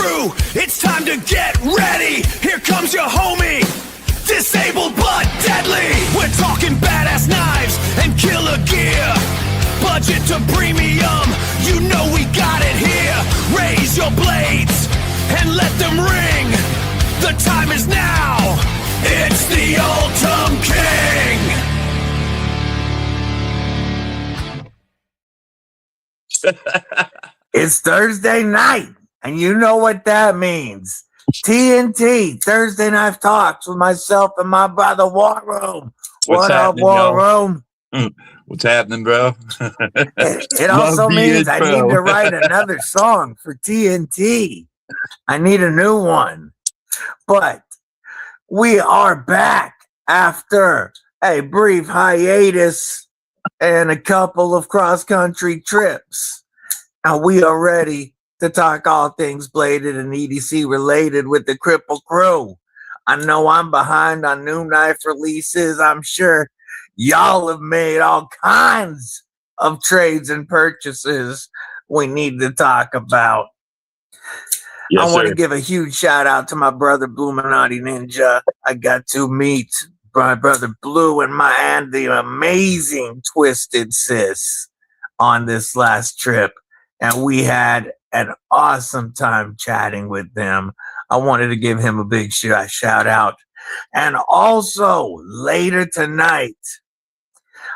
crew, it's time to get ready. Here comes your homie, disabled but deadly. We're talking badass knives and killer gear. Budget to premium, you know we got it here. Raise your blades and let them ring. The time is now, it's the Ultim King. It's Thursday night, and you know what that means. TNT, Thursday Night Talks with myself and my brother War Room. What up, War Room? What's happening, bro? It also means I need to write another song for TNT. I need a new one. But we are back after a brief hiatus and a couple of cross-country trips. And we are ready to talk all things bladed and EDC related with the Cripple Crew. I know I'm behind on new knife releases. I'm sure y'all have made all kinds of trades and purchases we need to talk about. Yes, I want to give a huge shout out to my brother Bluminati Ninja. I got to meet my brother Blue and my aunt, the amazing Twisted Sis, on this last trip. And we had an awesome time chatting with them. I wanted to give him a big shout out. And also, later tonight,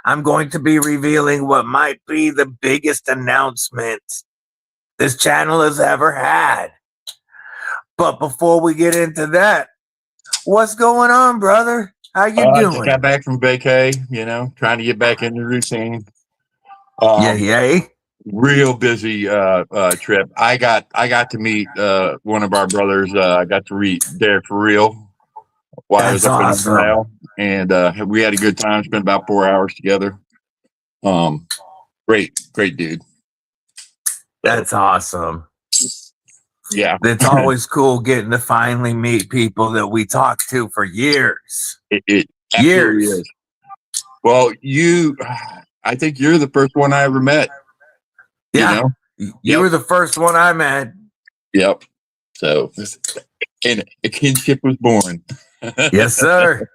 I'm going to be revealing what might be the biggest announcement this channel has ever had. But before we get into that, what's going on, brother? How you doing? I just got back from vacay, trying to get back in the routine. Yay. Real busy trip. I got to meet one of our brothers. I got to read Dare for Real while I was up in Israel, and we had a good time. Spent about 4 hours together. Great dude. That's awesome. Yeah, it's always cool getting to finally meet people that we talked to for years. It years. Is. Well, I think you're the first one I ever met. Yeah, you were the first one I met. Yep. So, and a kinship was born. Yes, sir.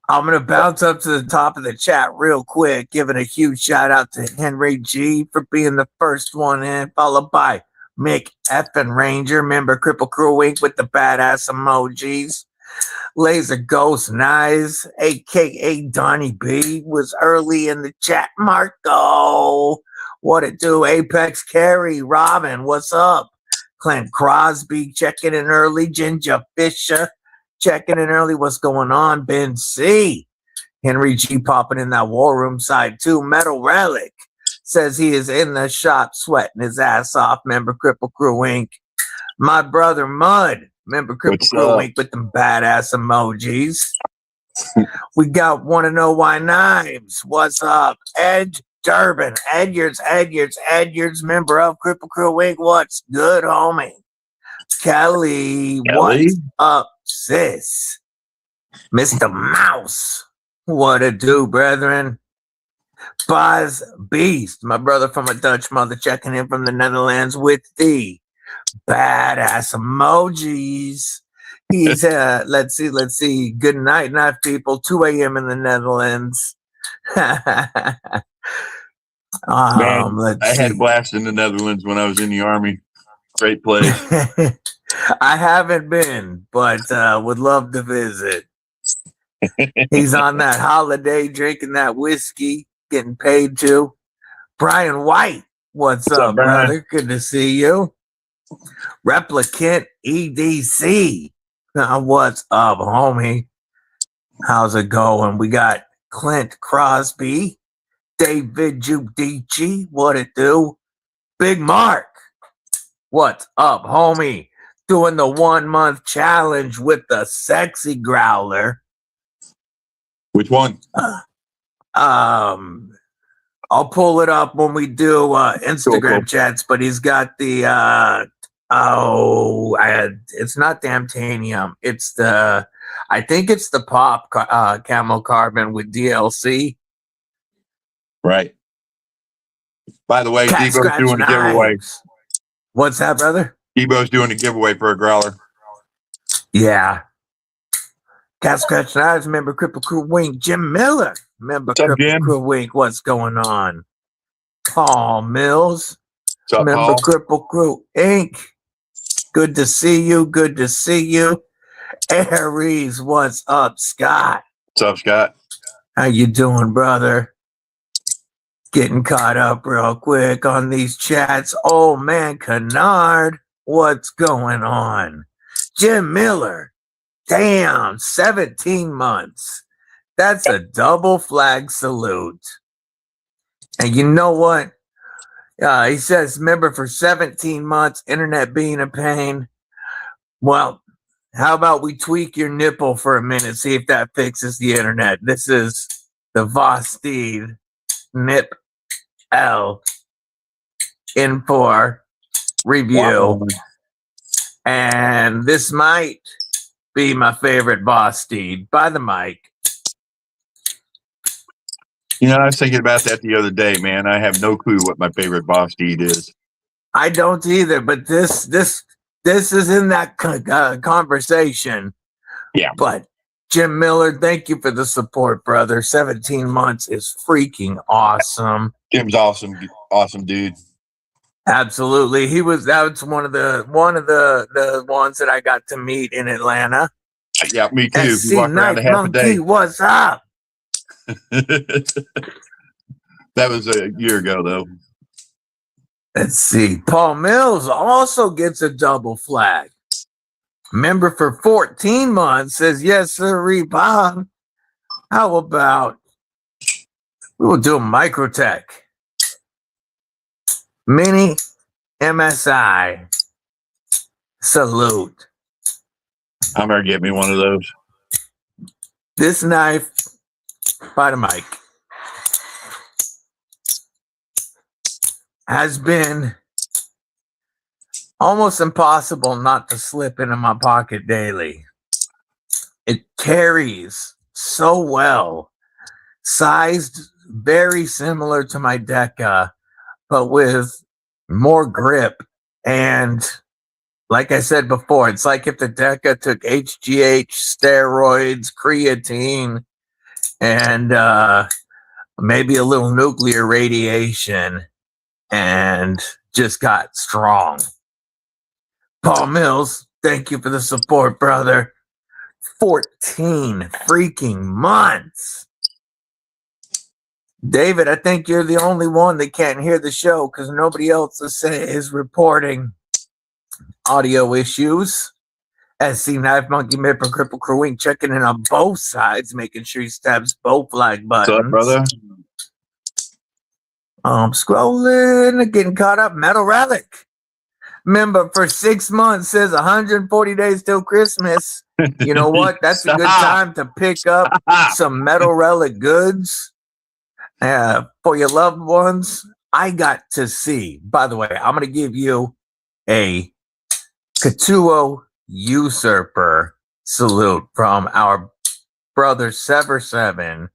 I'm going to bounce up to the top of the chat real quick, giving a huge shout out to Henry G for being the first one in, followed by Mick Effin Ranger, member Cripple Crew Inc. with the badass emojis. Laser Ghost Nice, aka Donnie B, was early in the chat. Marco, what it do? Apex Carry, Robin, what's up? Clint Crosby checking in early. Ginger Fisher checking in early. What's going on? Ben C. Henry G popping in that War Room side too. Metal Relic says he is in the shop sweating his ass off. Member Cripple Crew Inc. My brother Mud, member Cripple Crew Inc. with them badass emojis. We got Want to Know Why Knives. What's up? Edge Durbin, Edwards, member of Cripple Crew Inc. What's good, homie? Kelly, what's up, sis? Mr. Mouse, what it do, brethren? Buzz Beast, my brother from a Dutch mother, checking in from the Netherlands with the badass emojis. He's let's see. Good night, people. 2 a.m. in the Netherlands. Man, I had a blast in the Netherlands when I was in the Army. Great place. I haven't been, but would love to visit. He's on that holiday, drinking that whiskey, getting paid to. Brian White, what's up, brother? Good to see you. Replicant EDC, what's up, homie? How's it going? We got Clint Crosby, David Giudici, what it do? Big Mark, what's up, homie? Doing the 1 month challenge with the sexy growler. Which one? I'll pull it up when we do Instagram chats, but he's got the it's not Damtanium. It's the, I think it's the Pop Camo Carbon with DLC. Right. By the way, Devo's doing a giveaway. What's that, brother? Debo's doing a giveaway for a growler. Yeah. Cat Scratch Knives, member Cripple Crew Wink. Jim Miller, member What's up, Cripple Jim? Crew Wink. What's going on? Paul Mills, What's up, member Paul? Cripple Crew Inc. Good to see you. Good to see you. Aries, what's up, Scott? What's up, Scott? How you doing, brother? Getting caught up real quick on these chats. Oh man, Kennard, what's going on? Jim Miller, damn, 17 months. That's a double flag salute. And you know what? He says, member for 17 months, internet being a pain. Well, how about we tweak your nipple for a minute, see if that fixes the internet. This is the Vosteed Nip L in for review. Wow. And this might be my favorite Vosteed by the mic. You know, I was thinking about that the other day, man. I have no clue what my favorite Vosteed is. I don't either, but this is in that conversation. Yeah. But Jim Miller, thank you for the support, brother. 17 months is freaking awesome. Jim's awesome dude. Absolutely. That's one of the ones that I got to meet in Atlanta. Yeah, me too. SC We walk around a Knife half a Monkey, day. what's up? That was a year ago, though. Let's see. Paul Mills also gets a double flag. Member for 14 months says, yes, sir, Bob. How about we will do a Microtech Mini MSI salute. I'm gonna get me one of those. This knife by the mic has been almost impossible not to slip into my pocket daily. It carries so well, sized very similar to my Deca, but with more grip. And like I said before, it's like if the Deca took HGH, steroids, creatine, and maybe a little nuclear radiation and just got strong. Paul Mills, thank you for the support, brother. 14 freaking months. David, I think you're the only one that can't hear the show because nobody else is reporting audio issues. SC Knife Monkey Mipper Cripple Crewing checking in on both sides, making sure he stabs both like buttons. What's up, brother? Scrolling, getting caught up. Metal Relic. Member for 6 months says 140 days till Christmas. You know what? That's a good time to pick up some Metal Relic goods for your loved ones. I got to see, by the way, I'm going to give you a Katuo Usurper salute from our brother Sever 7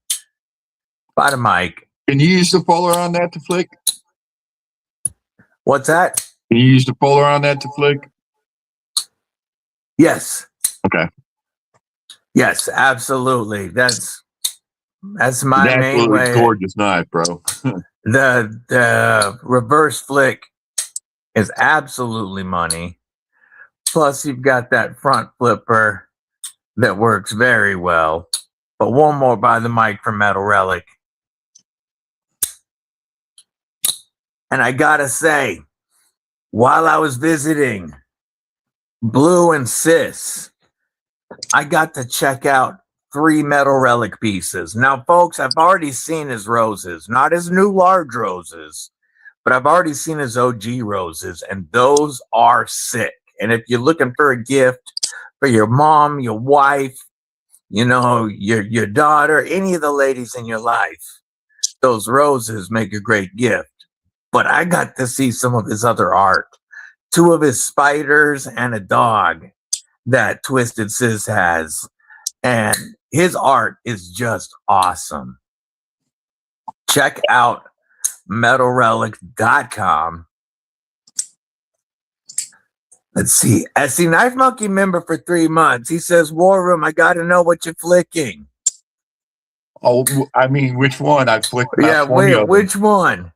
by the mic. Can you use the puller on that to flick? What's that? Can you use the puller on that to flick? Yes. Okay. Yes, absolutely. That's my An main way. Gorgeous knife, bro. The reverse flick is absolutely money. Plus, you've got that front flipper that works very well. But one more by the mic from Metal Relic. And I gotta say, while I was visiting Blue and Sis, I got to check out 3 Metal Relic pieces. Now, folks, I've already seen his roses, not his new large roses, but I've already seen his OG roses, and those are sick. And if you're looking for a gift for your mom, your wife, you know, your daughter, any of the ladies in your life, those roses make a great gift. But I got to see some of his other art. 2 of his spiders and a dog that Twisted Sis has. And his art is just awesome. Check out metalrelic.com. Let's see. SC Knife Monkey member for 3 months. He says, War Room, I got to know what you're flicking. Oh, I mean, which one? I flicked about Yeah, 20 of them. which one?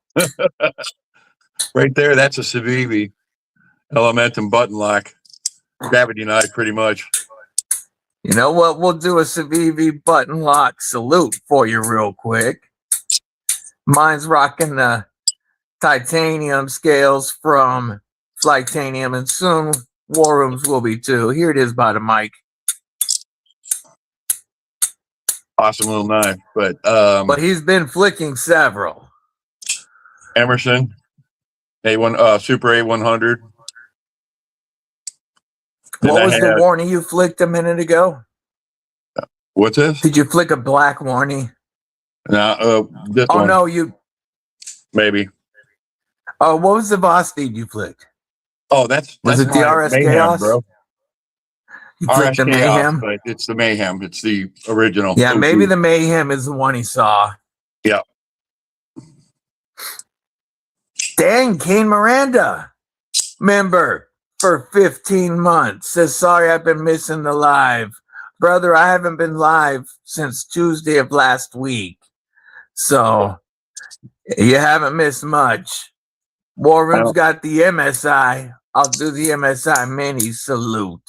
Right there, that's a Civivi Elementum button lock. Gravity knife, pretty much. You know what? We'll do a Civivi button lock salute for you real quick. Mine's rocking the titanium scales from Flightanium, and soon War Rooms will be too. Here it is by the mic. Awesome little knife. But he's been flicking several. Emerson, A1 Super A100. What was the Warney you flicked a minute ago? What's this? Did you flick a black Warney? No, this Oh one. no, you. Maybe. Oh, what was the Voss speed you flicked? Oh, that's Was it the my RS Mayhem, Chaos? bro. You flicked the RS Chaos, Mayhem? but it's the Mayhem. It's the original. Yeah, OG. maybe the Mayhem is the one he saw. Yeah. Dang, Kane Miranda, member for 15 months, says, sorry, I've been missing the live. Brother, I haven't been live since Tuesday of last week. So you haven't missed much. War Room's got the MSI. I'll do the MSI mini salute.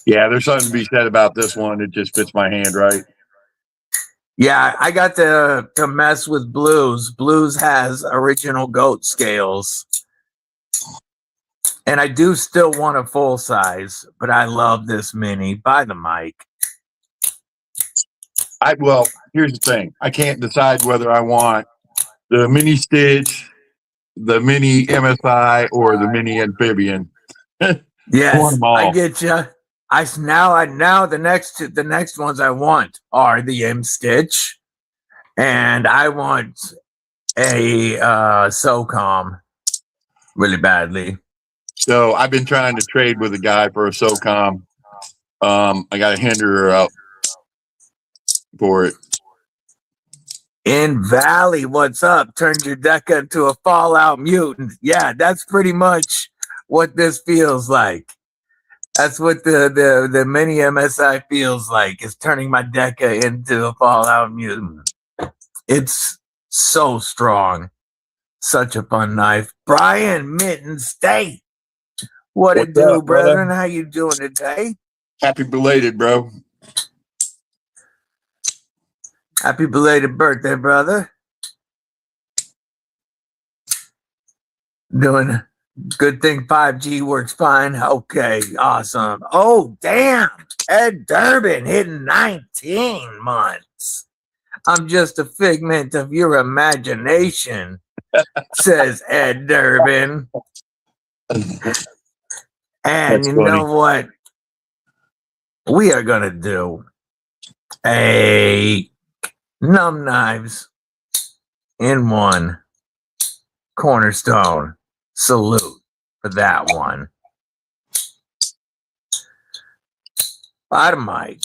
Yeah, there's something to be said about this one. It just fits my hand right. Yeah, I got to mess with Blues. Blues has original goat scales. And I do still want a full size, but I love this mini. By the mic. Well, here's the thing. I can't decide whether I want the mini Stitch, the mini MSI, or the mini Amphibian. Yes, I get you. Now the next ones I want are the M Stitch, and I want a SOCOM really badly. So I've been trying to trade with a guy for a SOCOM. I got a Hinderer up for it. In Valley, what's up? Turned your Deca into a Fallout mutant. Yeah, that's pretty much what this feels like. That's what the mini MSI feels like, is turning my Deca into a Fallout mutant. It's so strong. Such a fun knife. Brian Mitten State. What it do, brethren? How you doing today? Happy belated, bro. Happy belated birthday, brother. Doing good thing 5G works fine. Okay, awesome. Oh, damn. Ed Durbin hitting 19 months. I'm just a figment of your imagination, says Ed Durbin. And you know what? We are going to do a Numb Knives in one Cornerstone salute for that one. Bottom mic.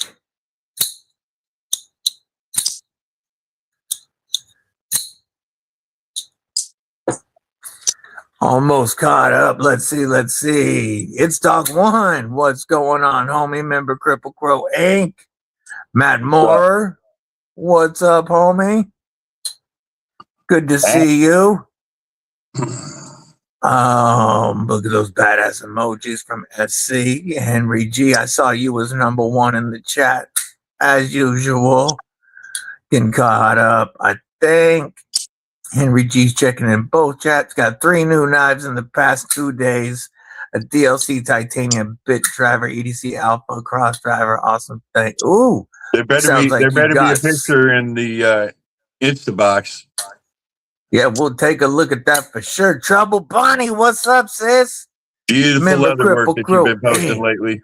Almost caught up. Let's see. It's Doc One. What's going on, homie? Member Cripple Crow Inc. Matt Moore. What's up, homie? Good to see you. Look at those badass emojis from SC. Henry G, I saw you was number one in the chat as usual. Getting caught up, I think. Henry G's checking in both chats. Got 3 new knives in the past 2 days. A DLC titanium bit driver, EDC Alpha cross driver. Awesome thing. Ooh. There better be a picture in the Instabox. Yeah, we'll take a look at that for sure. Trouble Bonnie, what's up, sis? Beautiful leather work that you've been posting lately.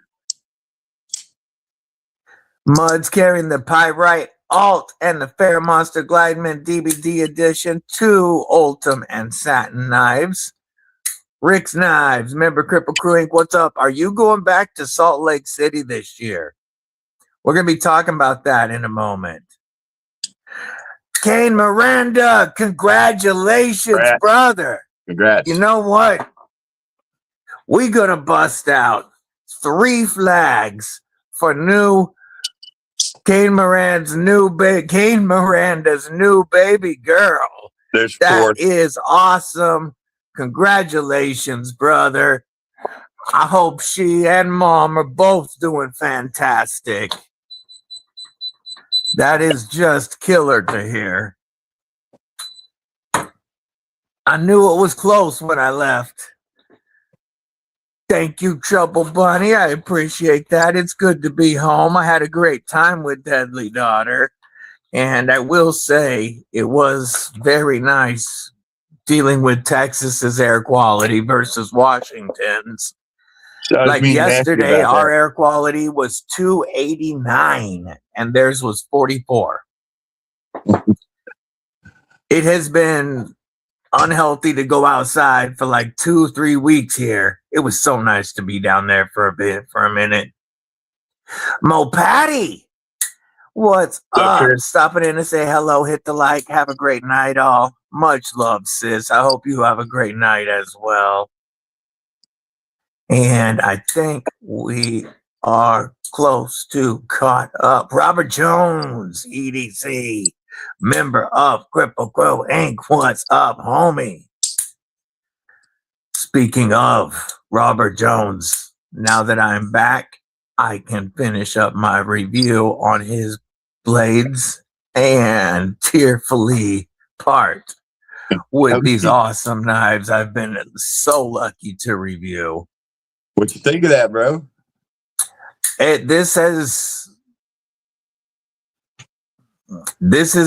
Mud's carrying the Pyrite Alt and the Fair Monster Glideman DVD edition. 2 Ultim and Satin knives. Rick's Knives, member Cripple Crew Inc. What's up? Are you going back to Salt Lake City this year? We're going to be talking about that in a moment. Kane Miranda, congratulations, brother. Congrats. You know what? we gonna bust out 3 flags for Kane Miranda's new baby girl. There's That 4. is awesome. Congratulations, brother. I hope she and mom are both doing fantastic. That is just killer to hear. I knew it was close when I left. Thank you, Trouble Bunny. I appreciate that. It's good to be home. I had a great time with Deadly Daughter. And I will say it was very nice dealing with Texas's air quality versus Washington's. So I was Like meaning to ask you yesterday, about our that. air quality was 289 and theirs was 44. It has been unhealthy to go outside for like 2-3 weeks here. It was so nice to be down there for a minute. Mo Patty, what's up? Chris? Stopping in to say hello, hit the like, have a great night, all. Much love, sis. I hope you have a great night as well. And I think we are close to caught up. Robert Jones, EDC, member of Cripple Crow Inc. What's up, homie? Speaking of Robert Jones, now that I'm back, I can finish up my review on his blades and tearfully part with these awesome knives I've been so lucky to review. What you think of that, bro? This has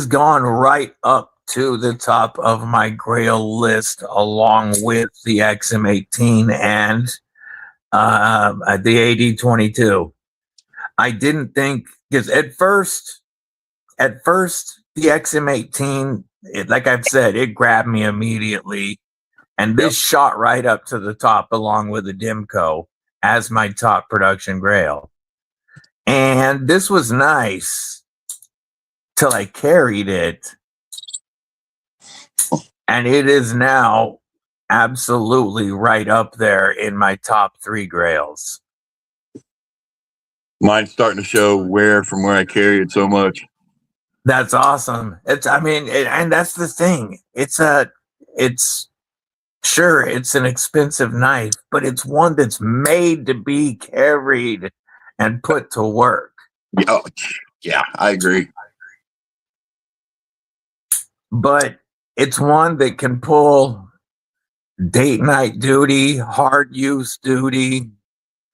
gone right up to the top of my Grail list, along with the XM18 and the AD22. I didn't think, because at first the XM18, like I've said, it grabbed me immediately, and this shot right up to the top along with the Dimco as my top production Grail. And this was nice till I carried it, and it is now absolutely right up there in my top 3 Grails. Mine's starting to show wear from where I carry it so much. That's awesome. And that's the thing. It's an expensive knife, but it's one that's made to be carried and put to work. Oh, yeah, I agree. But it's one that can pull date night duty, hard use duty.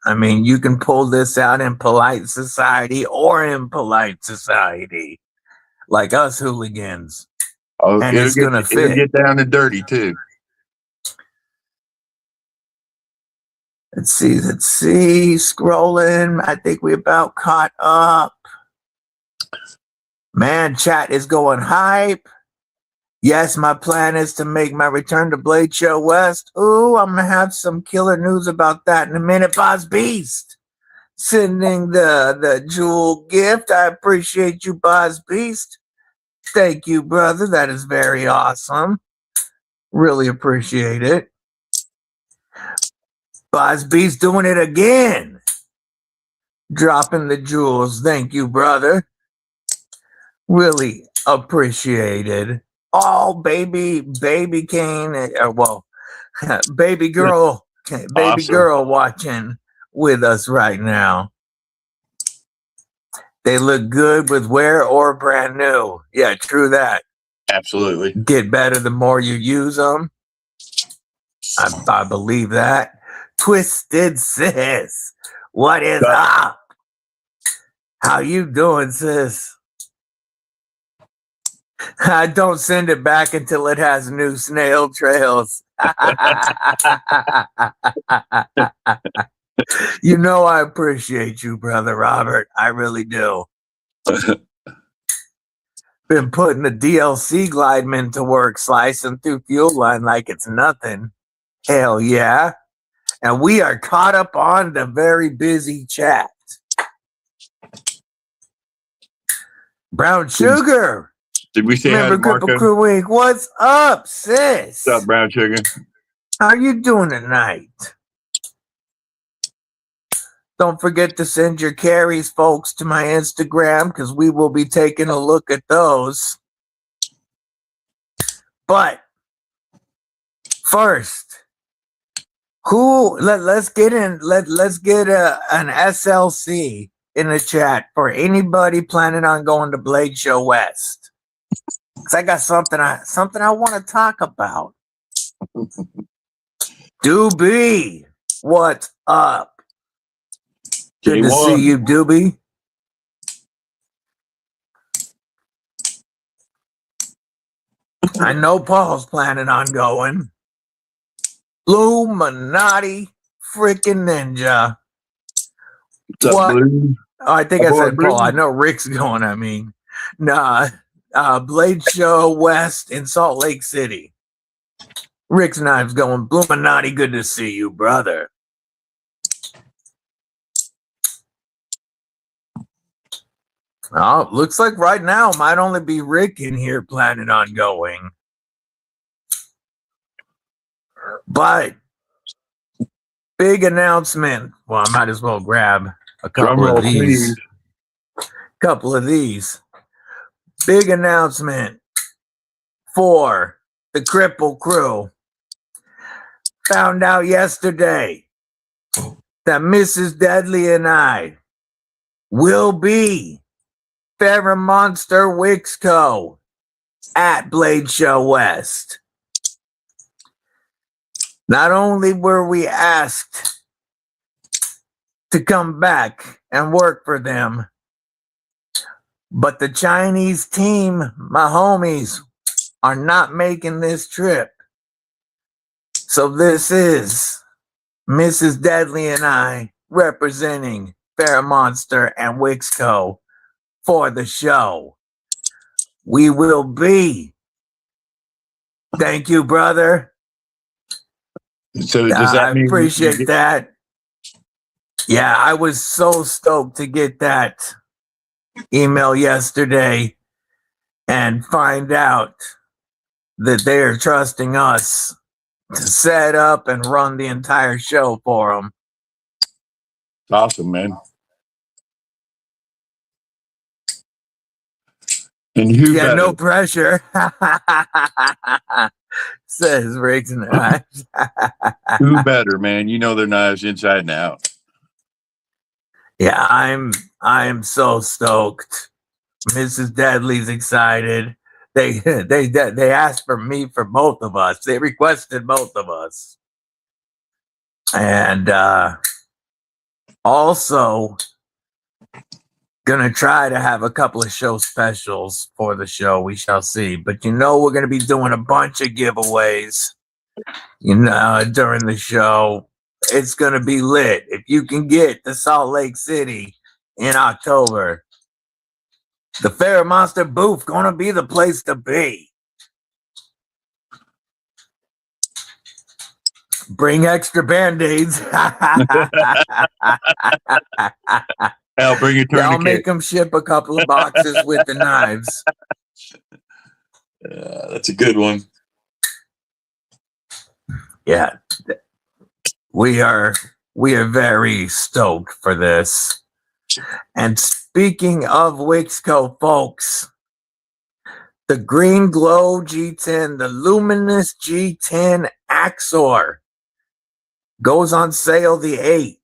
I mean, you can pull this out in polite society or impolite society, like us hooligans. Oh, And it's going to fit. It'll get down to dirty, too. Let's see. Scrolling. I think we about caught up. Man, chat is going hype. Yes, my plan is to make my return to Blade Show West. Ooh, I'm gonna have some killer news about that in a minute. Boz Beast sending the jewel gift. I appreciate you, Boz Beast. Thank you, brother. That is very awesome. Really appreciate it. Boz Beast doing it again. Dropping the jewels. Thank you, brother. Really appreciated. Oh, baby Kane. Baby girl watching with us right now. They look good with wear or brand new. Yeah, true that. Absolutely. Get better the more you use them. I believe that. Twisted Sis, what is up? How you doing, sis? I don't send it back until it has new snail trails. You know I appreciate you, brother Robert. I really do. Been putting the DLC Glideman to work, slicing through fuel line like it's nothing. Hell yeah. And we are caught up on the very busy chat. Brown Sugar. Did we say Remember Cripple Crew Week? What's up, sis? What's up, Brown Sugar? How you doing tonight? Don't forget to send your carries, folks, to my Instagram because we will be taking a look at those. But first, let's get an SLC in the chat for anybody planning on going to Blade Show West. Cause I got something I want to talk about. Doobie, what's up? Good to J1. see you, Doobie. I know Paul's planning on going. Illuminati freaking ninja. What's up, Blue? Oh, I think I Aboard, said Paul. Blue. I know Rick's going. I mean, nah. Blade Show West in Salt Lake City. Rick's Knives going. Illuminati, good to see you, brother. Oh, looks like right now might only be Rick in here planning on going. But big announcement. Well, I might as well grab a couple Drum roll, of these. please. Couple of these. Big announcement for the Cripple Crew. Found out yesterday that Mrs. Deadly and I will be Farrah Monster Wixco at Blade Show West. Not only were we asked to come back and work for them, but the Chinese team, my homies, are not making this trip. So this is Mrs. Deadly and I representing Farrah Monster and Wixco for the show. We will be. Thank you, brother. So does that I mean appreciate that. Yeah, I was so stoked to get that email yesterday and find out that they are trusting us to set up and run the entire show for them. It's awesome, man. And who Yeah, better? no pressure. Says Riggs and I. Who better, man? You know their knives inside and out. Yeah, I am so stoked. Mrs. Deadly's excited. They asked for me for both of us. They requested both of us. And also gonna try to have a couple of show specials for the show. We shall see. But we're gonna be doing a bunch of giveaways, during the show. It's gonna be lit. If you can get to Salt Lake City in October, the Farrah Monster booth gonna be the place to be. Bring extra Band-Aids. Hell, bring your Yeah, I'll tourniquet. make them ship a couple of boxes with the knives. That's a good one. Yeah, we are very stoked for this. And speaking of Wixco, folks, the Green Glow G10, the Luminous G10 Axor goes on sale the 8th.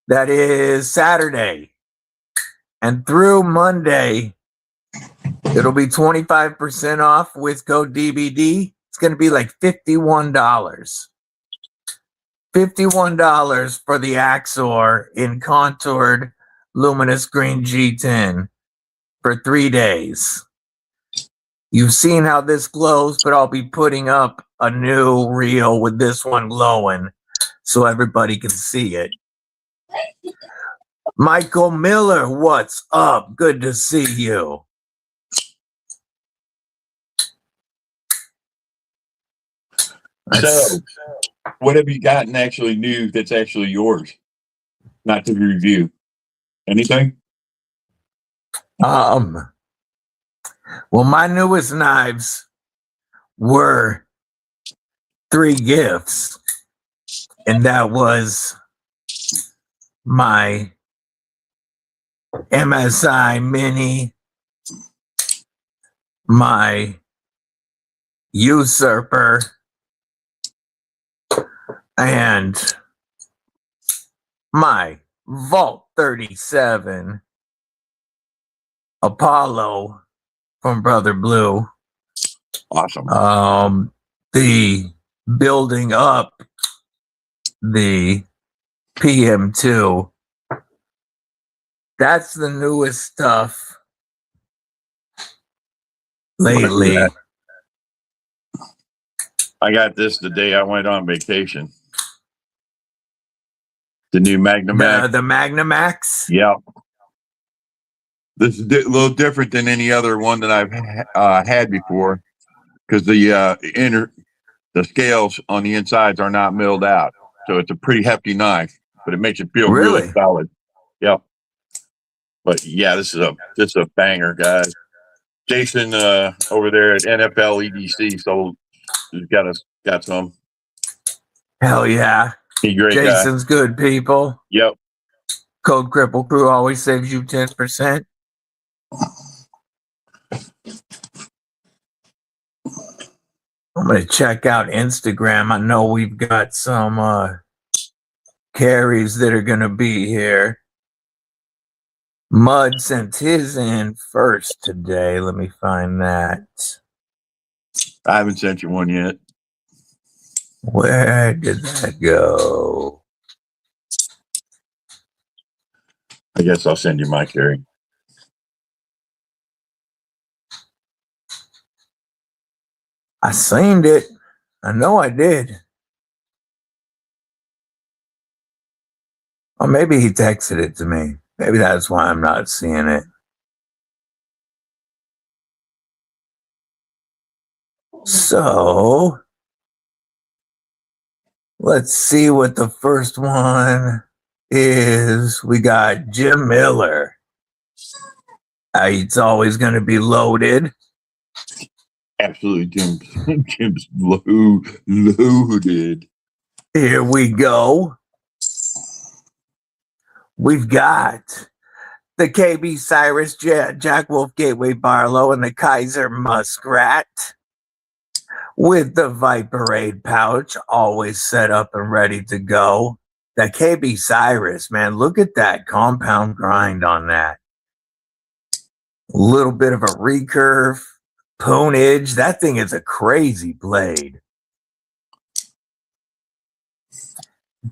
That is Saturday. And through Monday, it'll be 25% off with code DBD. It's going to be like $51. $51 for the Axor in contoured luminous green G10 for 3 days. You've seen how this glows, but I'll be putting up a new reel with this one glowing so everybody can see it. Michael Miller, what's up? Good to see you. So, what have you gotten actually new that's actually yours? Not to review. Anything? Well, my newest knives were 3 gifts, and that was my MSI Mini, my Usurper, and my Vault 37 Apollo from Brother Blue. Awesome. The building up the PM2. That's the newest stuff lately. I got this the day I went on vacation. The new Magnamax. The Magnamax. Yep. This is a little different than any other one that I've had before, because the scales on the insides are not milled out, so it's a pretty hefty knife, but it makes it feel really solid. Yep. But yeah, this is a banger, guys. Jason over there at NFL EDC, so he's got some. Hell yeah. He's great. Jason's guy. Good people. Yep. Code Cripple Crew always saves you 10%. I'm gonna check out Instagram. I know we've got some carries that are gonna be here. Mud sent his in first today. Let me find that. I haven't sent you one yet. Where did that go? I guess I'll send you my carry. I seen it. I know I did. Or maybe he texted it to me. Maybe that's why I'm not seeing it. So let's see what the first one is. We got Jim Miller. It's always going to be loaded. Absolutely, Jim's loaded. Here we go. We've got the KB Cyrus, Jack Wolf Gateway Barlow, and the Kaiser Muskrat with the Viperade pouch, always set up and ready to go. The KB Cyrus, man, look at that compound grind on that. A little bit of a recurve, poonage. That thing is a crazy blade.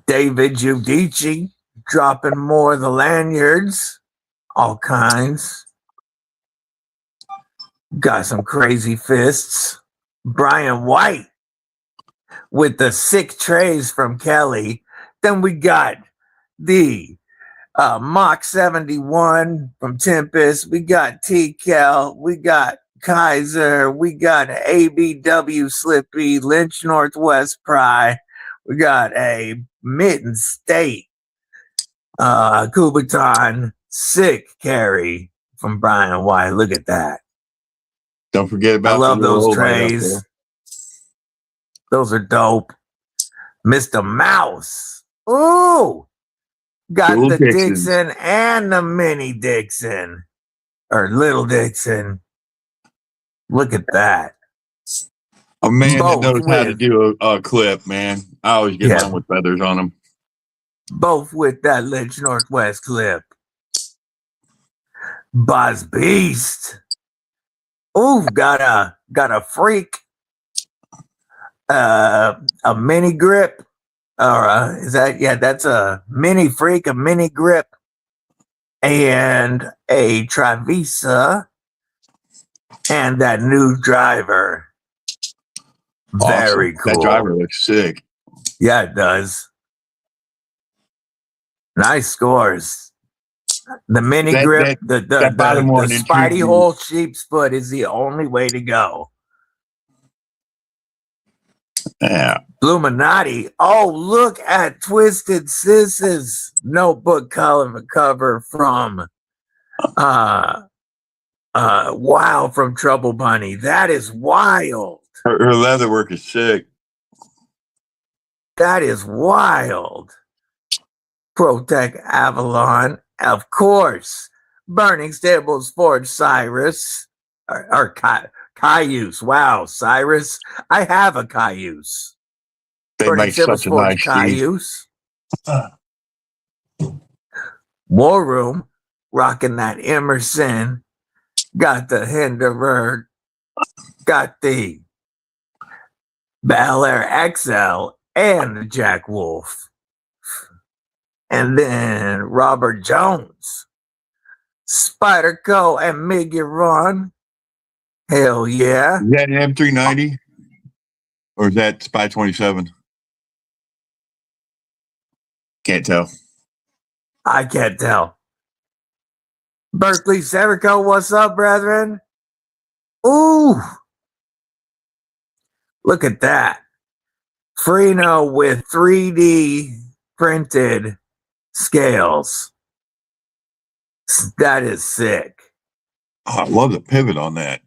David Giudice dropping more of the lanyards, all kinds. Got some crazy fists. Brian White with the 6 trays from Kelly. Then we got the Mach 71 from Tempest. We got T-Kel. We got Kaiser. We got ABW Slippy, Lynch Northwest Pry. We got a Mitten State Kubaton sick carry from Brian White. Look at that. Don't forget about. I love those trays. Those are dope. Mr. Mouse. Ooh. Got Little the Dixon. Dixon and the mini Dixon. Or little Dixon. Look at that. A man Both that knows how to with- do a clip, man. I always get Yeah. mine with feathers on them. Both with that Lynch Northwest clip. Buzz Beast. Ooh, got a freak. A mini grip. Or is that, yeah, that's a mini freak, a mini grip, and a Trivisa, and that new driver. Very Awesome. cool. That driver looks sick. Yeah, it does. Nice scores. The mini That- grip, that the bottom one Spidey intrigued me. hole sheep's foot is the only way to go. Yeah. Illuminati. Oh, look at Twisted Sis's notebook cover from Wow from Trouble Bunny. That is wild. Her leather work is sick. That is wild. Protect Avalon, of course. Burning Stables Forge Cyrus. Or Cayuse. Wow, Cyrus. I have a Cayuse. They Burning make Stables such a Forge nice cheese. Cayuse. War Room. Rocking that Emerson. Got the Hindenburg. Got the Bel Air XL and the Jack Wolf. And then Robert Jones, Spyderco and Miguron. Hell yeah. Is that an M390? Or is that Spy 27? Can't tell. I can't tell. Berkeley Serico, what's up, brethren? Ooh. Look at that. Freno with 3D printed scales. That is sick. Oh, I love the pivot on that.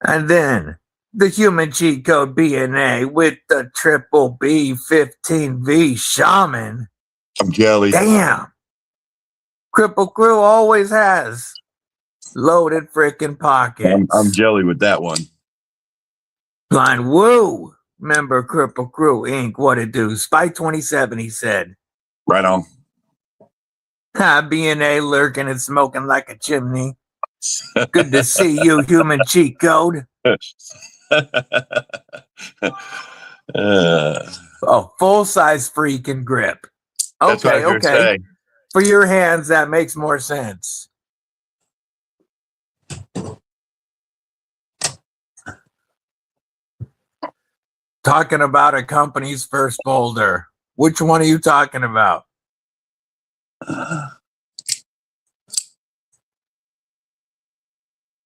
And then the human cheat code BNA with the triple B15V Shaman. I'm jelly. Damn. Cripple Crew always has loaded freaking pockets. I'm jelly with that one. Blind Woo. Member Cripple Crew Inc. What it do? Spike 27, he said. Right on. BNA lurking and smoking like a chimney. Good to see you, human cheat code. Oh, full-size freaking grip. That's what I Okay, was gonna okay. say. For your hands, that makes more sense. Talking about a company's first folder. Which one are you talking about?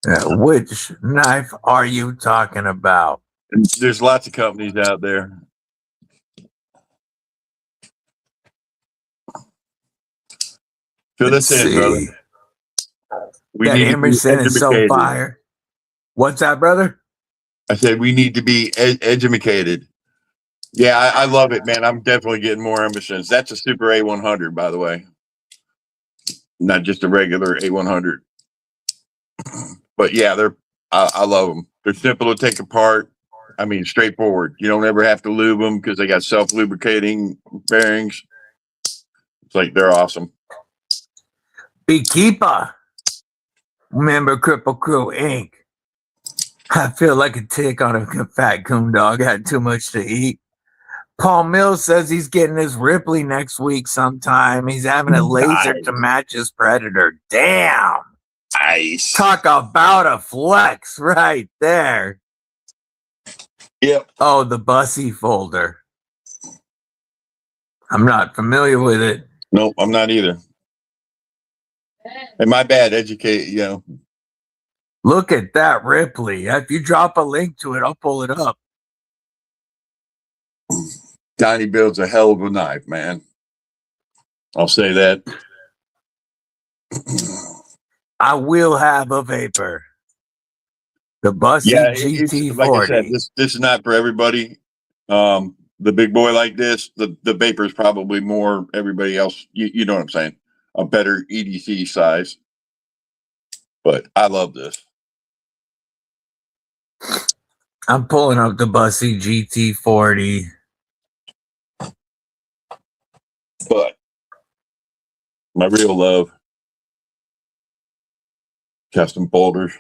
Which knife are you talking about? And there's lots of companies out there. Fill this in, brother. We That need to be Emerson is so educated. fire. What's that, brother? I said we need to be educated. Yeah, I love it, man. I'm definitely getting more Emersons. That's a Super A100, by the way, not just a regular A100. But yeah, I love them. They're simple to take apart. I mean, straightforward. You don't ever have to lube them because they got self-lubricating bearings. It's like they're awesome. Beekeeper. Member Cripple Crew Inc. I feel like a tick on a fat coon dog. Had too much to eat. Paul Mills says he's getting his Ripley next week sometime. He's having a laser to match his Predator. Damn. Nice. Talk about a flex right there. Yep. Oh, the Bussy folder. I'm not familiar with it. Nope, I'm not either. And my bad, educate, you know. Look at that Ripley. If you drop a link to it, I'll pull it up. Donnie builds a hell of a knife, man. I'll say that. I will have a vapor. The Bussy GT40. Like I said, this is not for everybody. The big boy like this, the vapor is probably more everybody else. You know what I'm saying? A better EDC size. But I love this. I'm pulling up the Bussy GT40. But my real love, custom folders.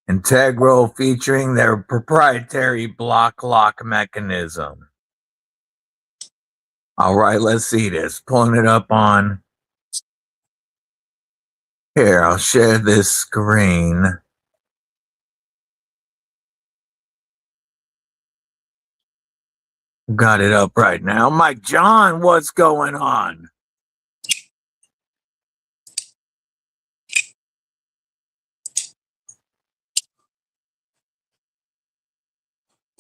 Integral featuring their proprietary block lock mechanism. All right, let's see this. Pulling it up on. Here, I'll share this screen. Got it up right now. Mike John, what's going on?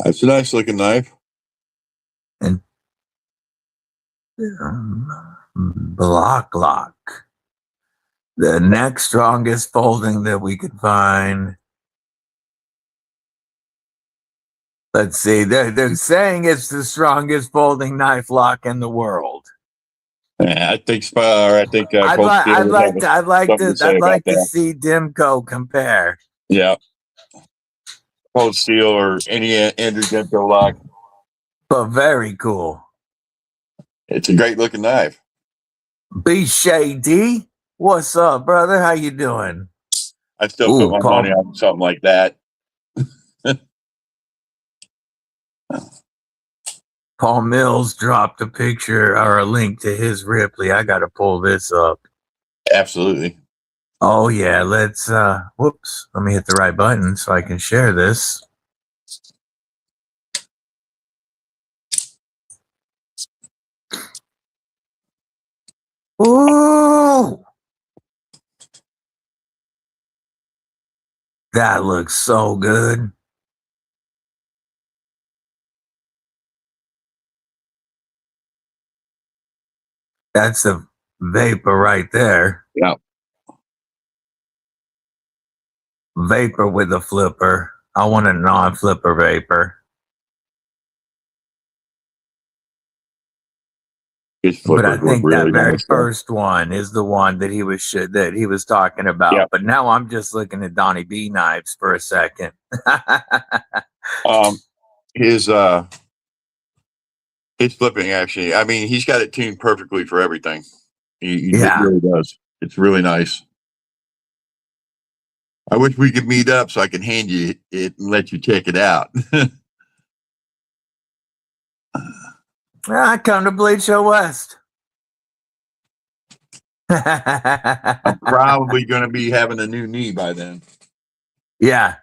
That's a nice looking knife. And block lock. The next strongest folding that we could find. Let's see. They're saying it's the strongest folding knife lock in the world. Yeah, I think Cold Steel would have something to say I'd about like to that. see Dimco compare. Yeah, Cold Steel or any Andrew Gento lock. But very cool. It's a great looking knife. B Shady, what's up, brother? How you doing? I still Ooh, put my Paul. money on something like that. Paul Mills dropped a picture or a link to his Ripley. I got to pull this up. Absolutely. Oh yeah, let's whoops, let me hit the right button so I can share this. Ooh, that looks so good. That's a Vapor right there. Yeah. Vapor with a flipper. I want a non-flipper Vapor. His But I flippers look think really that very nice. first one is the one that he was talking about. Yeah. But now I'm just looking at Donnie B knives for a second. His flipping actually. I mean, he's got it tuned perfectly for everything. He Yeah. really does. It's really nice. I wish we could meet up so I can hand you it and let you check it out. I come to Blade Show West. I'm probably going to be having a new knee by then. Yeah.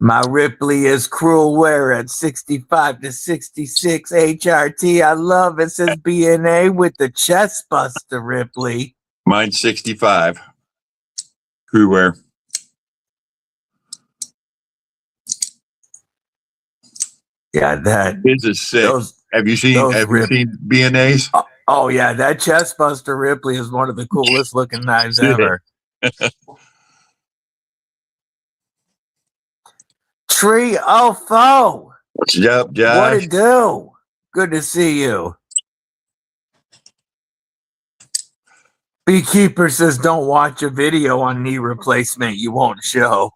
My Ripley is cruel wear at 65 to 66 HRT. I love it. Says BNA with the chest buster Ripley. Mine's 65. Crew wear. Yeah, that His is sick. Have you seen BNA's? Oh yeah, that chest buster Ripley is one of the coolest looking knives ever. Tree Foe. What's up, Josh? What it do? Good to see you. Beekeeper says don't watch a video on knee replacement. You won't show.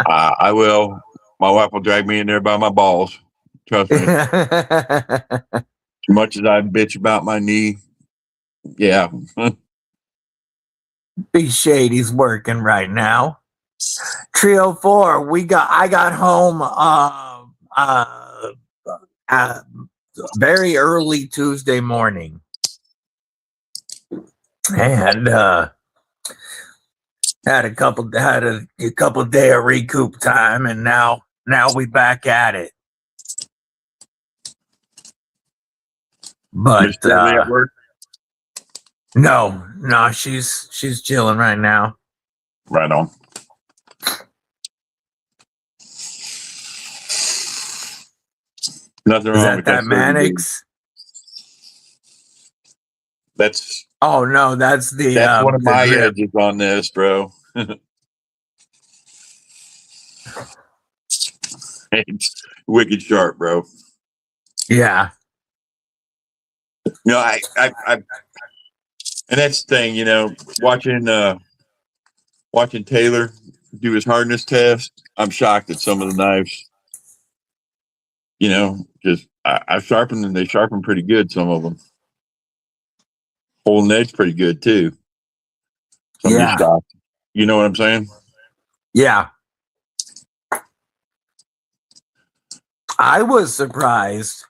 I will. My wife will drag me in there by my balls. Trust me. As much as I bitch about my knee, yeah. Be Shady's working right now. Trio 4. I got home very early Tuesday morning. And had a couple day of recoup time, and now we back at it. But at work? No, she's chilling right now. Right on. Nothing wrong with that Mannix? That's oh no, that's one of my drip. edges on this, bro. It's wicked sharp, bro. Yeah. You know, I and that's the thing, you know, watching Taylor do his hardness test, I'm shocked at some of the knives. You know, because I've sharpened them, they sharpen pretty good, some of them. Holding edge pretty good too. Yeah. You know what I'm saying? Yeah. I was surprised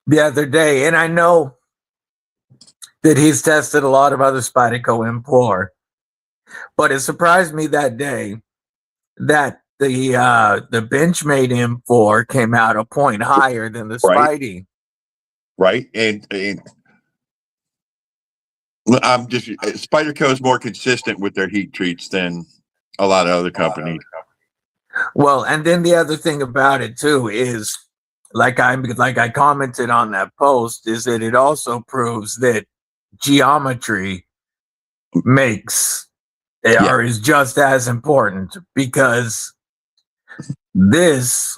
the other day, and I know that he's tested a lot of other Spyderco M4, but it surprised me that day that the Benchmade M4 came out a point higher than the Spidey. Right, and I'm just Spyderco is more consistent with their heat treats than a lot of other companies. Well, and then the other thing about it too is, like I commented on that post, is that it also proves that geometry makes Yeah. or is just as important, because this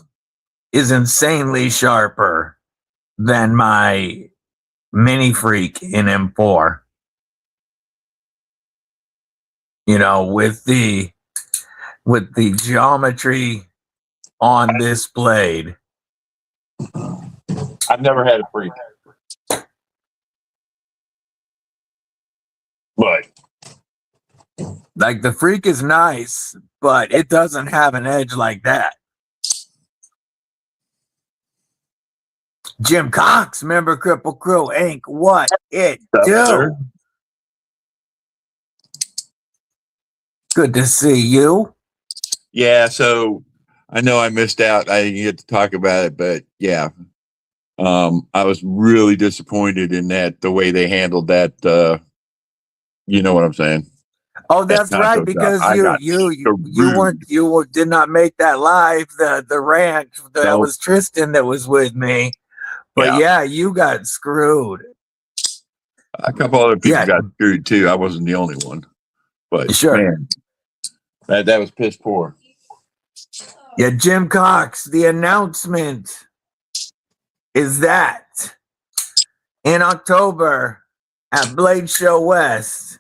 is insanely sharper than my Mini Freak in M4. You know, with the geometry on this blade. I've never had a freak, but Like, the Freak is nice, but it doesn't have an edge like that. Jim Cox, member Cripple Crew Inc. What it do? sir. Good to see you. Yeah. So I know I missed out. I didn't get to talk about it, but yeah, I was really disappointed in that the way they handled that. You know what I'm saying? Oh, that's That right, taco shop. because I got you did not make that live, the ranch. That No. was Tristan that was with me. But yeah, you got screwed. A couple other people Yeah. got screwed too. I wasn't the only one, but Sure. man, that was piss poor. Yeah, Jim Cox, the announcement is that in October at Blade Show West,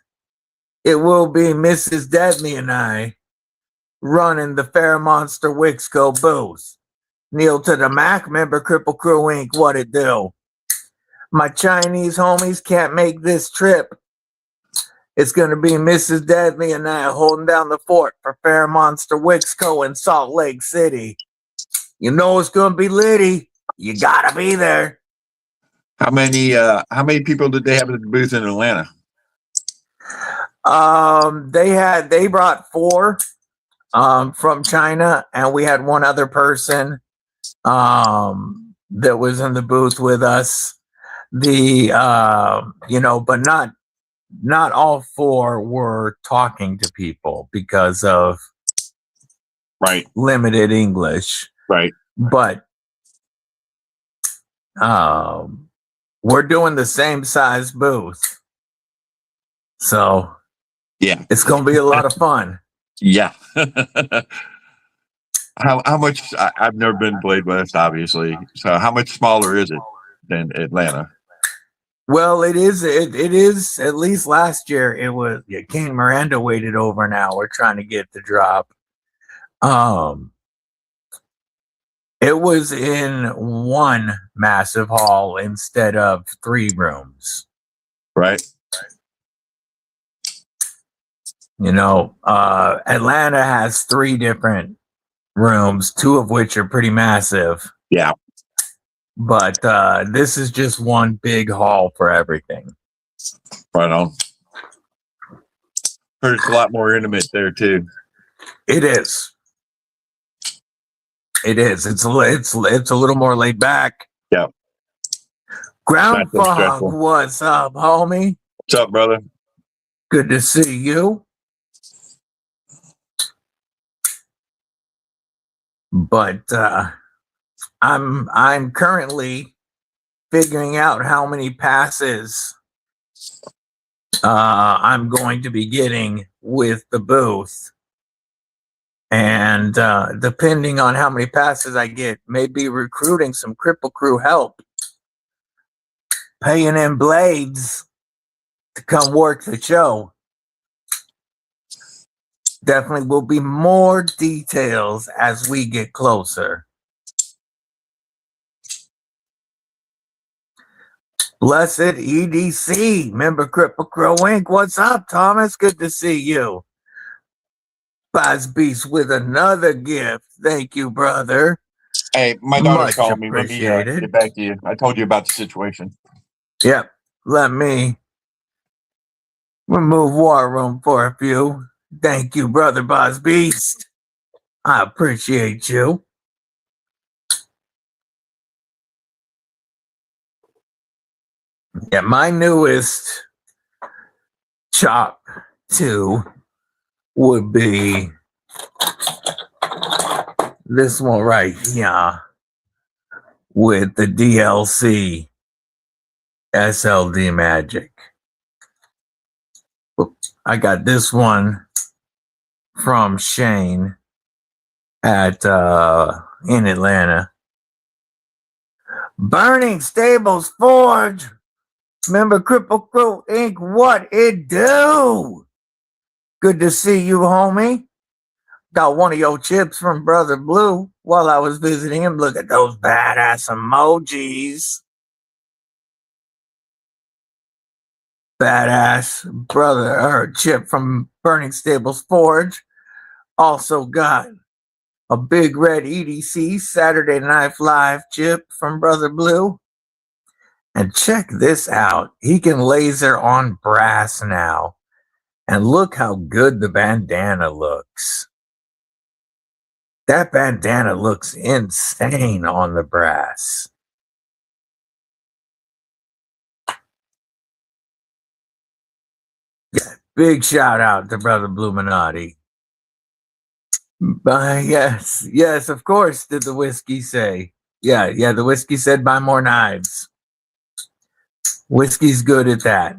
it will be Mrs. Deadly and I running the Fair Monster Wixco booth. Neil to the Mac, member Cripple Crew Inc. What it do? My Chinese homies can't make this trip. It's going to be Mrs. Deadly and I holding down the fort for Fair Monster Wixco in Salt Lake City. You know it's going to be litty. You got to be there. How many people did they have at the booth in Atlanta? They brought 4 from China, and we had one other person that was in the booth with us. But not all 4 were talking to people because of Right. limited English. Right. But we're doing the same size booth. So Yeah. it's going to be a lot of fun. Yeah. How much? I've never been Blade West, obviously. So how much smaller is it than Atlanta? Well, it is. It is. At least last year, it was. Yeah, Kane Miranda waited over an hour trying to get the drop. It was in one massive hall instead of 3 rooms. Right. You know, Atlanta has 3 different rooms, 2 of which are pretty massive. Yeah. But this is just one big hall for everything. Right on. Heard it's a lot more intimate there too. It is. It is. It's a little more laid back. Yeah. Ground Not so Fog, stressful. what's up, homie? What's up, brother? Good to see you. But I'm currently figuring out how many passes I'm going to be getting with the booth. And depending on how many passes I get, maybe recruiting some Cripple Crew help, paying in blades to come work the show. Definitely will be more details as we get closer. Blessed EDC, member Cripple Crow Inc. What's up, Thomas? Good to see you. Buzz Beast with another gift. Thank you, brother. Hey, my daughter Much called me. Let me appreciated. get back to you. I told you about the situation. Yep. Let me remove War Room for a few. Thank you, brother Buzz Beast. I appreciate you. Yeah, my newest Chop 2 would be this one right here with the DLC SLD Magic. I got this one from Shane at in Atlanta. Burning Stables Forge. Remember Cripple Crew Inc. What it do? Good to see you, homie. Got one of your chips from Brother Blue while I was visiting him. Look at those badass emojis. Badass brother or chip from Burning Stables Forge. Also got a big red EDC Saturday Night Live chip from Brother Blue. And check this out. He can laser on brass now. And look how good the bandana looks. That bandana looks insane on the brass. Yeah, big shout out to Brother Bluminati. Yes, of course, did the whiskey say. Yeah, the whiskey said buy more knives. Whiskey's good at that.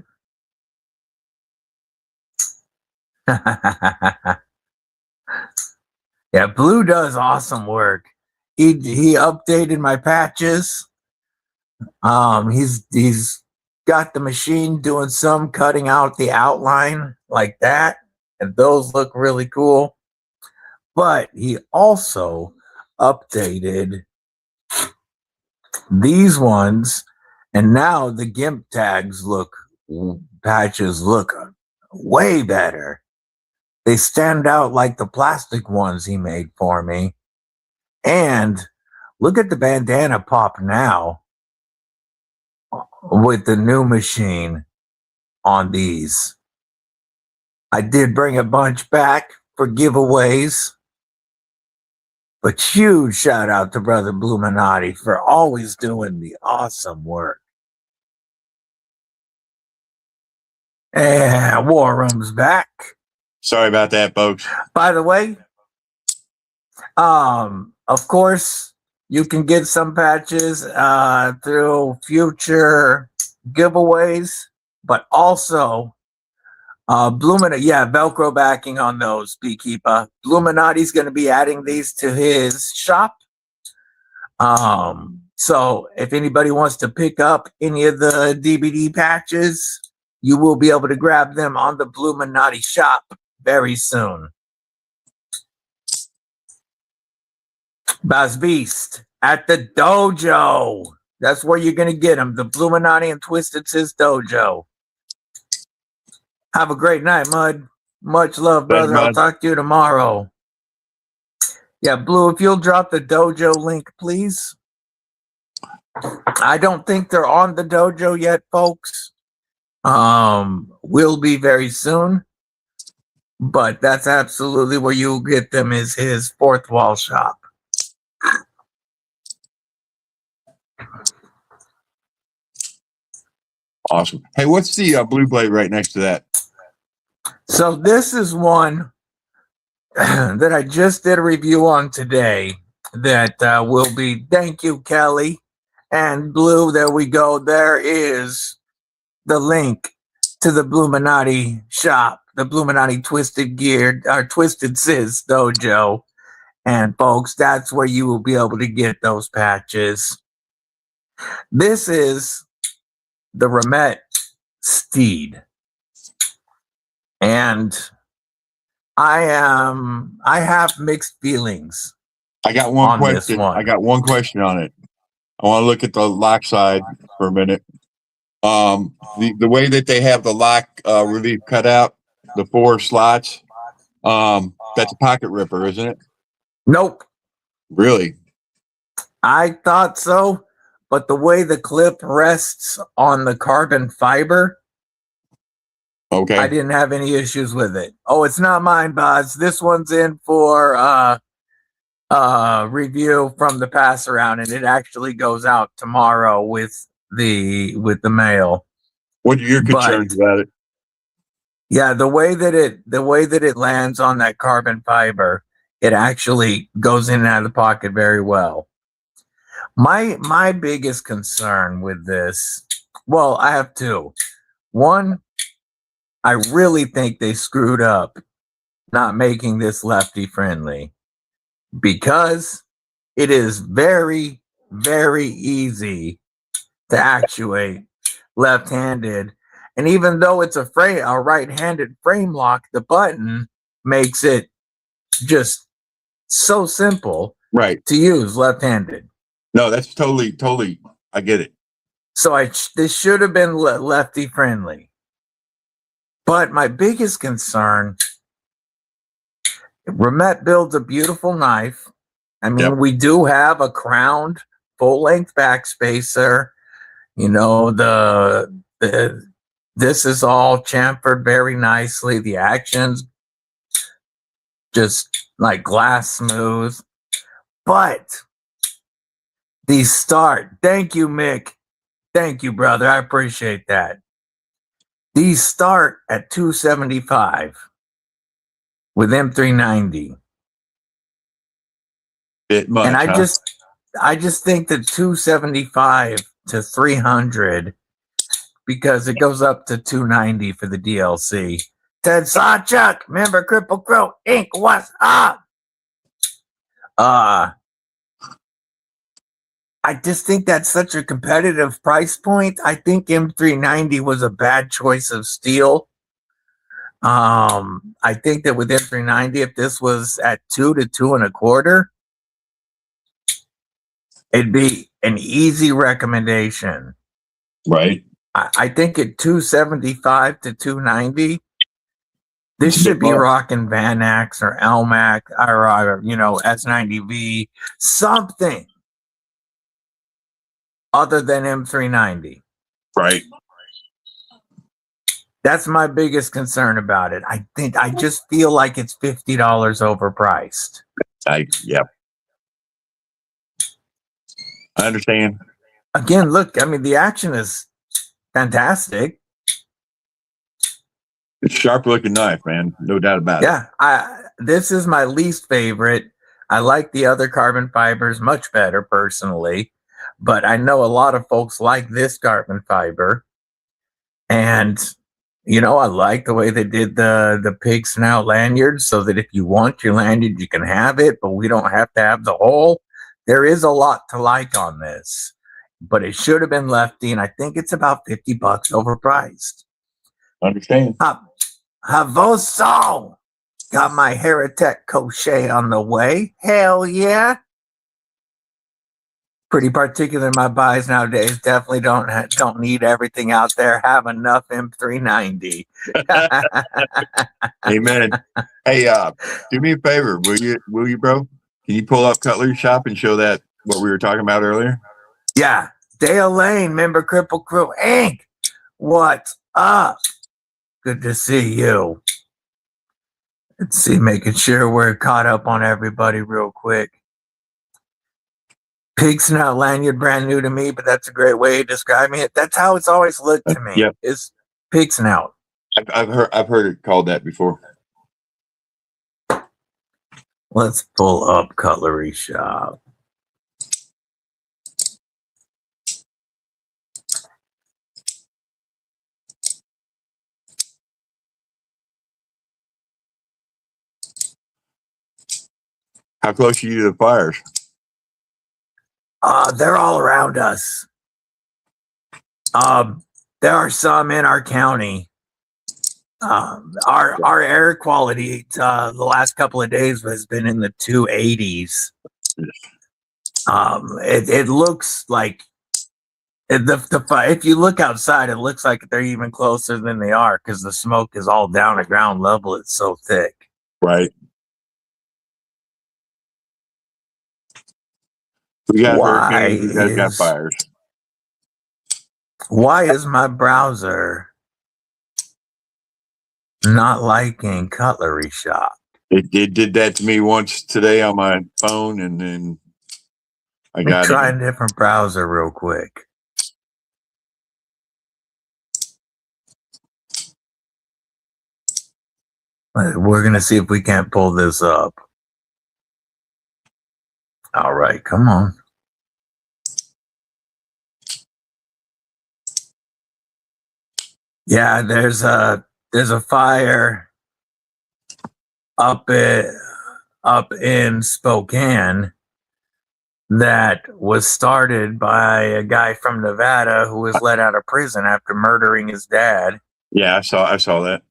Yeah, Blue does awesome work. He updated my patches. He's got the machine doing some cutting out the outline like that, and those look really cool. But he also updated these ones, and now the GIMP patches look way better. They stand out like the plastic ones he made for me. And look at the bandana pop now with the new machine on these. I did bring a bunch back for giveaways. But huge shout out to Brother Bluminati for always doing the awesome work. And War Room's back. Sorry about that, folks. By the way, of course, you can get some patches through future giveaways, but also Bluminati, Velcro backing on those, Beekeeper. Bluminati's going to be adding these to his shop. So if anybody wants to pick up any of the DVD patches, you will be able to grab them on the Bluminati shop very soon. Baz Beast at the dojo. That's where you're going to get them. The Bluminati and Twisted Sis dojo. Have a great night, Mud. Much love, brother. I'll talk to you tomorrow. Yeah, Blue, if you'll drop the dojo link, please. I don't think they're on the dojo yet, folks. Will be very soon. But that's absolutely where you'll get them, is his Fourth Wall shop. Awesome. Hey, what's the blue blade right next to that? So this is one that I just did a review on today that will be, thank you, Kelly. And Blue, there we go. There is the link to the Bluminati shop, the Bluminati Twisted Gear, or Twisted Sis dojo. And folks, that's where you will be able to get those patches. This is the Ramet Steed. And I have mixed feelings. I got one question. I got one question on it. I want to look at the lock side for a minute. The way that they have the lock relief cut out, the 4 slots, that's a pocket ripper, isn't it? Nope. Really? I thought so, but the way the clip rests on the carbon fiber, okay, I didn't have any issues with it. Oh, it's not mine, Boz. This one's in for review from the pass around, and it actually goes out tomorrow with the mail. What are your concerns about it? Yeah, the way that it lands on that carbon fiber, it actually goes in and out of the pocket very well. My biggest concern with this, well, I have two. One, I really think they screwed up not making this lefty friendly because it is very, very easy to actuate left-handed. And even though it's a right-handed frame lock, the button makes it just so simple Right. to use left-handed. No, that's totally. I get it. So this should have been lefty friendly. But my biggest concern, Remet builds a beautiful knife. I mean, Yep. we do have a crowned full-length backspacer. You know, this is all chamfered very nicely. The action's just like glass smooth. But these start. Thank you, Mick. Thank you, brother. I appreciate that. These start at $275 with M390. Bit much, And huh? I just think that 275 to 300 because it goes up to 290 for the DLC. Ted Sawchuk, member Cripple Crow Inc. What's up? I just think that's such a competitive price point. I think M390 was a bad choice of steel. I think that with M390, if this was at 2 to 2.25, it'd be an easy recommendation. Right. I think at 275 to 290, this should be rocking Vanax or Elmac or S90V, something other than M390. Right. That's my biggest concern about it. I just feel like it's $50 overpriced. Yep. I understand. Again, look, I mean, the action is fantastic. It's a sharp looking knife, man. No doubt about it. Yeah, this is my least favorite. I like the other carbon fibers much better personally, but I know a lot of folks like this carbon fiber. And I like the way they did the pig snout lanyard so that if you want your lanyard, you can have it, but we don't have to have the hole. There is a lot to like on this, but it should have been lefty, and I think it's about $50 overpriced. Understand. Havoso got my Heretic crochet on the way. Hell yeah. Pretty particular in my buys nowadays. Definitely don't need everything out there. Have enough M390. Amen. Hey, do me a favor, will you, bro? Can you pull up Cutlery Shop and show that what we were talking about earlier? Yeah. Dale Lane, member Cripple Crew Inc. What's up? Good to see you. Let's see, making sure we're caught up on everybody real quick. Pig snout lanyard, brand new to me, but that's a great way of describing it. That's how it's always looked to me. Yep. Is pig snout. I've heard it called that before. Let's pull up Cutlery Shop. How close are you to the fires? They're all around us. There are some in our county. Our air quality the last couple of days has been in the 280s. It looks like if you look outside, it looks like they're even closer than they are because the smoke is all down at ground level. It's so thick. Right. We got hurricanes. We got fires. Why is my browser not liking Cutlery Shop? It did that to me once today on my phone, and then I got try a different browser real quick. We're gonna see if we can't pull this up. All right, come on. Yeah, there's there's a fire up in Spokane that was started by a guy from Nevada who was let out of prison after murdering his dad. Yeah, I saw that.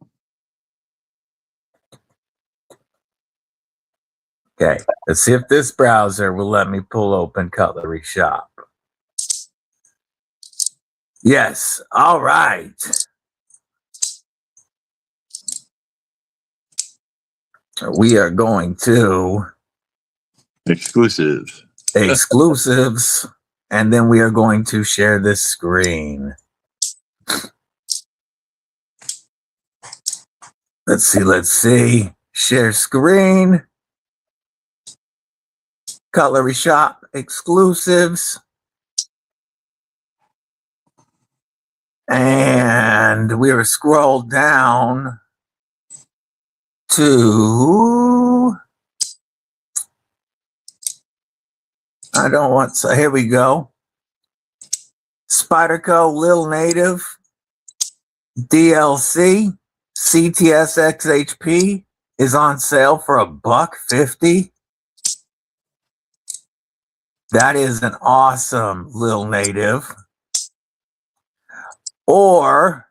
Okay, let's see if this browser will let me pull open Cutlery Shop. Yes, all right. We are going to Exclusives. exclusives, and then we are going to share this screen. Let's see. Share screen. Cutlery Shop exclusives. And we are scrolled down to, I don't want, so here we go. Spyderco Lil Native DLC CTS XHP is on sale for $150. That is an awesome Lil Native. Or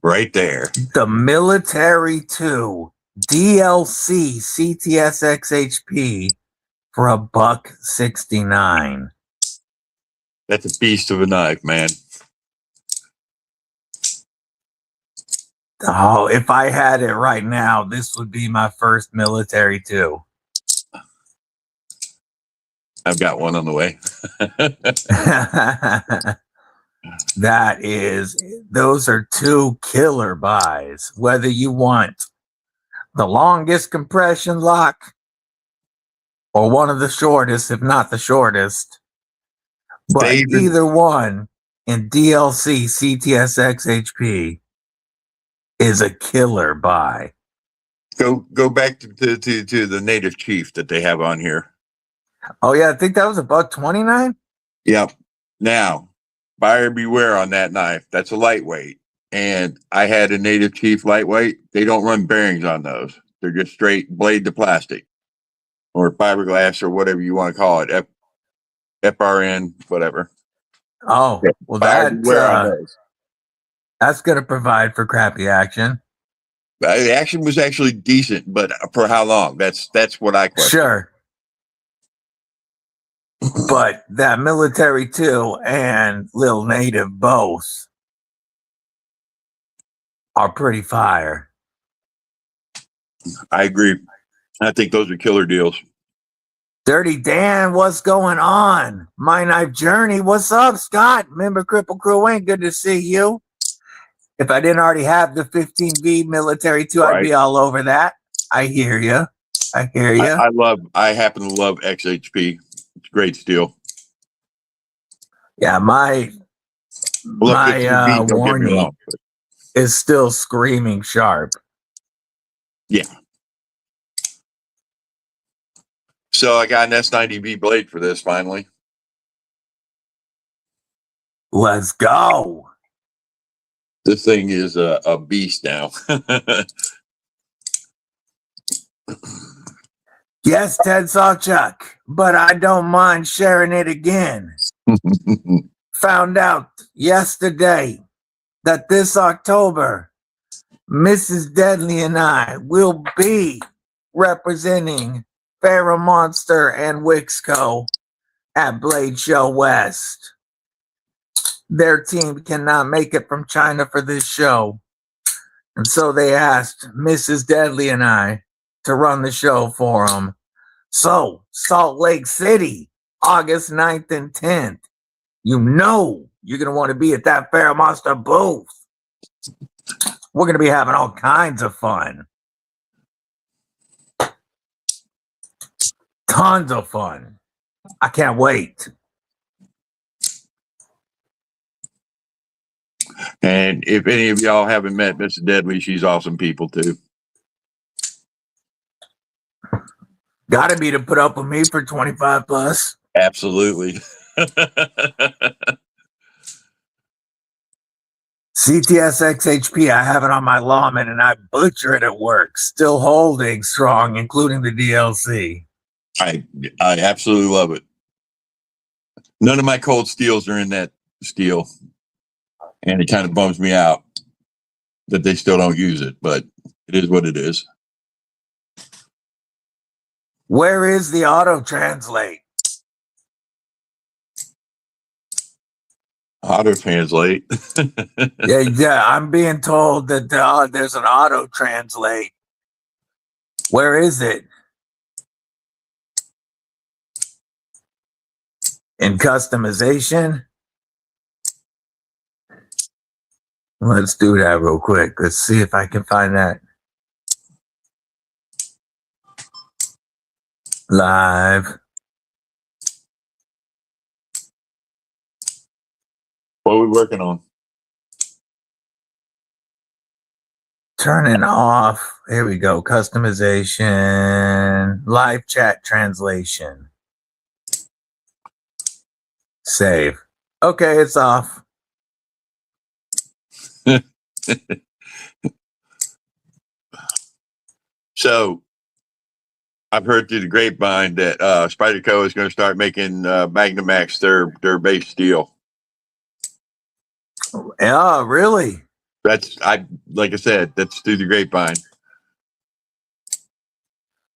Right there. the Military 2 DLC CTS XHP for $169. That's a beast of a knife, man. Oh, if I had it right now, this would be my first Military 2. I've got one on the way. Those are two killer buys. Whether you want the longest compression lock or one of the shortest, if not the shortest, but either one in DLC CTS XHP is a killer buy. Go back to the Native Chief that they have on here. Oh yeah, I think that was $129. Yep. Now, buyer beware on that knife. That's a lightweight. And I had a Native Chief lightweight. They don't run bearings on those. They're just straight blade to plastic or fiberglass or whatever you want to call it. FRN, whatever. Oh, well, Buyer beware on those. That's going to provide for crappy action. The action was actually decent, but for how long? That's what I question. Sure. But that Military 2 and Lil Native both are pretty fire. I agree. I think those are killer deals. Dirty Dan, what's going on? My Knife Journey, what's up, Scott? Member Cripple Crew Inc., good to see you. If I didn't already have the 15V Military 2, I'd be all over that. I hear you. I happen to love XHP. It's a great steel. Yeah, my warning is still screaming sharp. Yeah. So I got an S90V blade for this finally. Let's go. This thing is a beast now. Yes, Ted Sawchuk, but I don't mind sharing it again. Found out yesterday that this October, Mrs. Deadly and I will be representing Pharaoh Monster and Wixco at Blade Show West. Their team cannot make it from China for this show. And so they asked Mrs. Deadly and I to run the show for them. So, Salt Lake City, August 9th and 10th. You know you're going to want to be at that Pharaoh Monster booth. We're going to be having all kinds of fun. Tons of fun. I can't wait. And if any of y'all haven't met Mrs. Deadly, she's awesome people too. Gotta be to put up with me for 25 plus. Absolutely. CTS XHP, I have it on my lawman and I butcher it at work. Still holding strong, including the DLC. I absolutely love it. None of my cold steels are in that steel, and it kind of bums me out that they still don't use it, but it is what it is. Where is the auto translate? Auto translate. Yeah, I'm being told that there's an auto translate. Where is it? In customization? Let's do that real quick. Let's see if I can find that. Live. What are we working on? Turning off. Here we go. Customization. Live chat translation. Save. Okay, it's off. So I've heard through the grapevine that Spyderco is going to start making Magnamax their base steel. Yeah, really? Like I said, that's through the grapevine.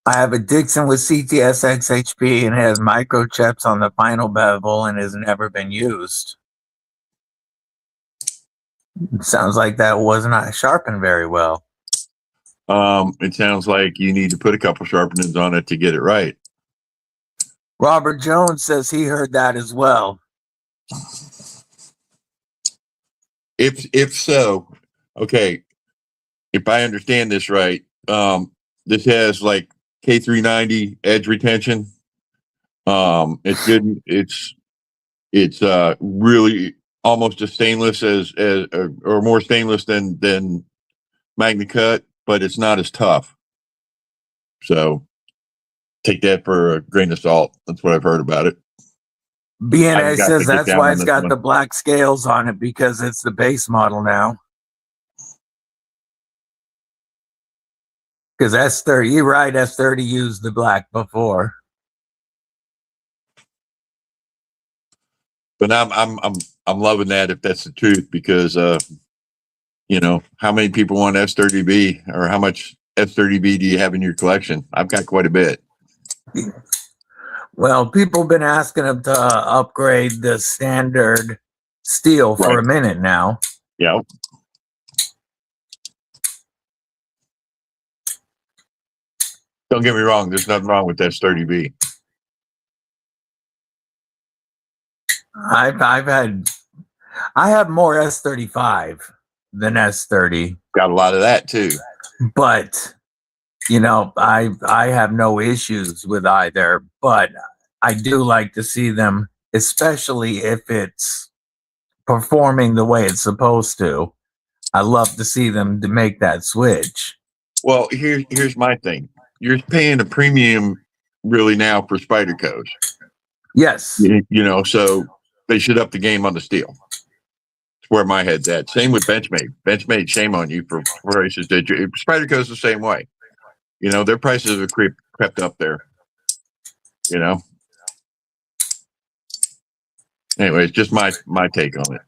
I have a Dixon with CTS XHP and it has microchips on the final bevel and has never been used. Sounds like that was not sharpened very well. It sounds like you need to put a couple sharpenings on it to get it right. Robert Jones says he heard that as well. If so, okay. If I understand this right, this has like K390 edge retention. It's good. It's really almost as stainless as or more stainless than Magna Cut, but it's not as tough. So take that for a grain of salt. That's what I've heard about it. BNA says get that's down why on it's this got one. the black scales on it because it's the base model now. Because S30, you're right, S30 used the black before. But I'm loving that if that's the truth, because you know, how many people want S30B, or how much S30B do you have in your collection? I've got quite a bit. Well, people have been asking them to upgrade the standard steel for a minute now. Yeah. Don't get me wrong, there's nothing wrong with S30B. I have more S35 than S30. Got a lot of that too. But you know, I have no issues with either, but I do like to see them, especially if it's performing the way it's supposed to. I love to see them to make that switch. Well, here's my thing. You're paying a premium really now for Spydercos. Yes. You know, so they should up the game on the steel. That's where my head's at. Same with Benchmade. Benchmade, shame on you for prices that Spyderco's the same way. You know, their prices have crept up there. You know. Anyway, it's just my take on it.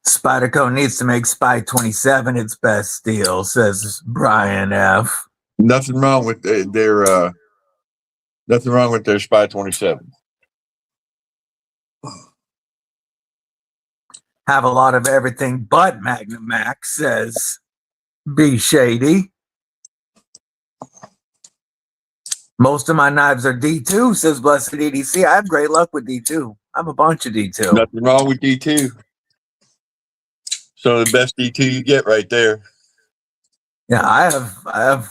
Spyderco needs to make Spy 27 its best steel, says Brian F. Nothing wrong with their Spy 27. Have a lot of everything but Magnamax, says B Shady. Most of my knives are D2, says Blessed EDC. I have great luck with D2. I have a bunch of D2. Nothing wrong with D2. So the best D2 you get right there. Yeah, I have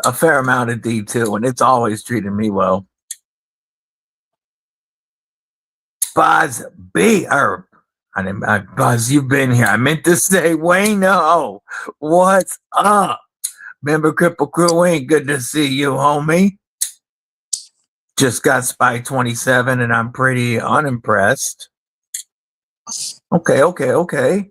a fair amount of D2, and it's always treated me well. Buzz B, or Buzz, you've been here. I meant to say Wayno. What's up? Member Cripple Crew Inc. Good to see you, homie. Just got Spy 27, and I'm pretty unimpressed. Okay.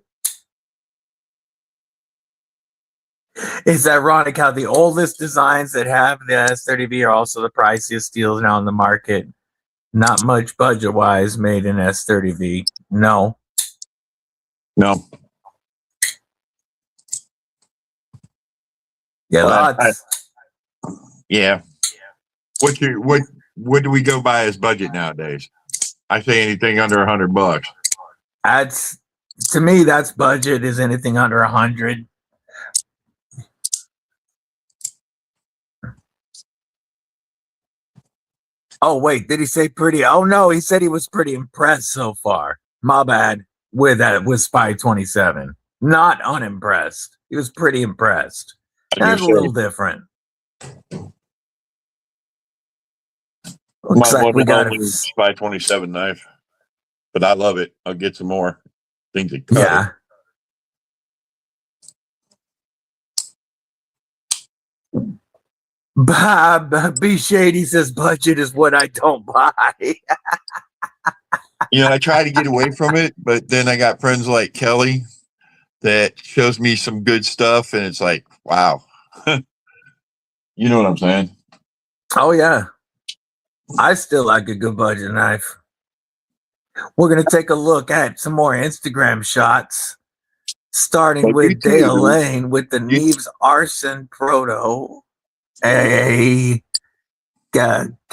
It's ironic how the oldest designs that have the S30V are also the priciest deals now in the market. Not much budget-wise made in S30V. No. No. Yeah, Well, lots. Yeah. What do we go by as budget nowadays? I say anything under $100. That's, to me, that's budget is anything under 100. Oh, wait, did he say pretty? Oh, no, he said he was pretty impressed so far. My bad. With Spy 27. Not unimpressed. He was pretty impressed. That's a little different. Looks like we got a Spy 27 knife, but I love it. I'll get some more things that cut yeah. It. Bob B. Shady says budget is what I don't buy. I try to get away from it, but then I got friends like Kelly that shows me some good stuff, and it's like, wow. You know what I'm saying? Oh, yeah. I still like a good budget knife. We're going to take a look at some more Instagram shots, starting with Dale Lane with the Neves Arson Proto, a Catoptra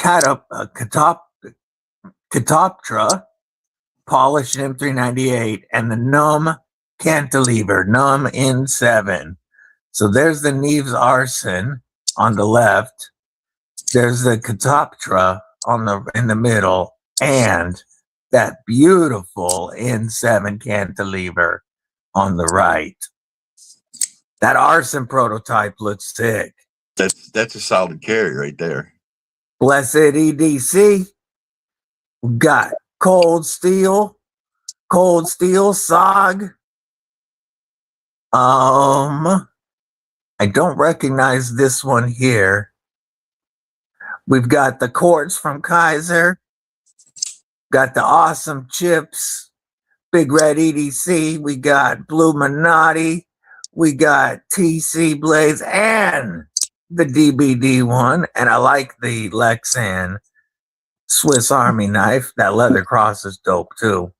polished M398, and the Num cantilever, Num N7. So there's the Neves Arson on the left. There's the Catoptra in the middle, and that beautiful N7 cantilever on the right. That Arson prototype looks sick. That's a solid carry right there. Blessed EDC. We got Cold Steel SOG. I don't recognize this one here. We've got the quartz from Kaiser. Got the awesome chips. Big Red EDC. We got Blue Minotti. We got TC Blades and the DBD one. And I like the Lexan Swiss Army knife. That leather cross is dope too.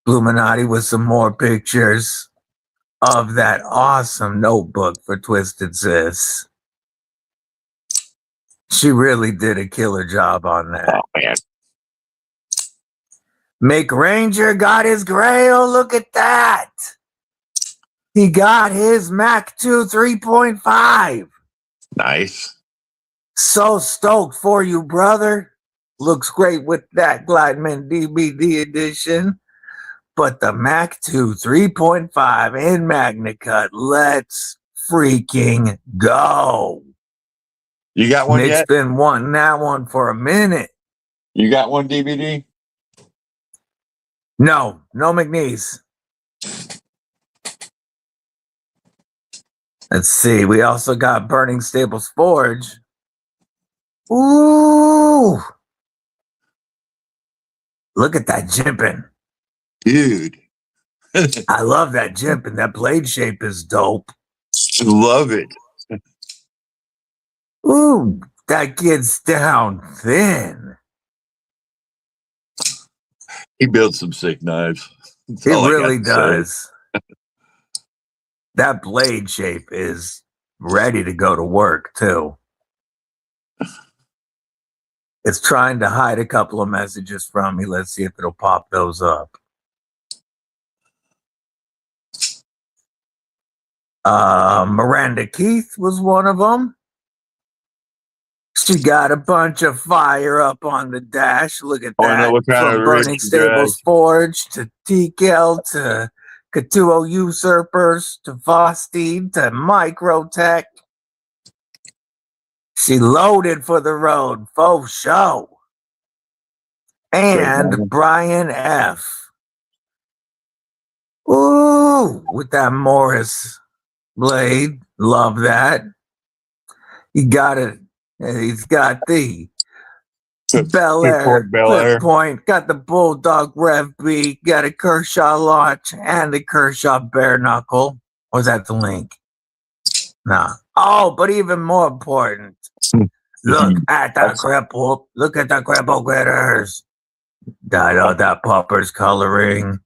Blue Minotti with some more pictures of that awesome notebook for Twisted Sis. She really did a killer job on that. Oh, man. Mick Ranger got his grail. Look at that. He got his Mac 2 3.5. Nice. So stoked for you, brother. Looks great with that Glideman DBD edition. But the Mac 2 3.5 in MagnaCut. Let's freaking go. You got one Nick's yet? been wanting that one for a minute. You got one DVD? No McNeese. Let's see. We also got Burning Staples Forge. Ooh. Look at that jimping. Dude. I love that jimping. That blade shape is dope. Love it. Ooh, that kid's down thin. He builds some sick knives. It really does. That blade shape is ready to go to work, too. It's trying to hide a couple of messages from me. Let's see if it'll pop those up. Miranda Keith was one of them. She got a bunch of fire up on the dash. Look at that. From Burning Staples Forge to TKL to Katuo Usurpers to Vosteed to Microtech. She loaded for the road. Faux show. And Brian F. Ooh, with that Morris blade. Love that. He got it. He's got the Bel Air, Bel Air. Cliff Point, got the Bulldog Rev B, got a Kershaw Launch, and the Kershaw Bare Knuckle. Was that the link? Nah. Oh, but even more important, look at the cripple. Look at the cripple critters. That pupper's coloring.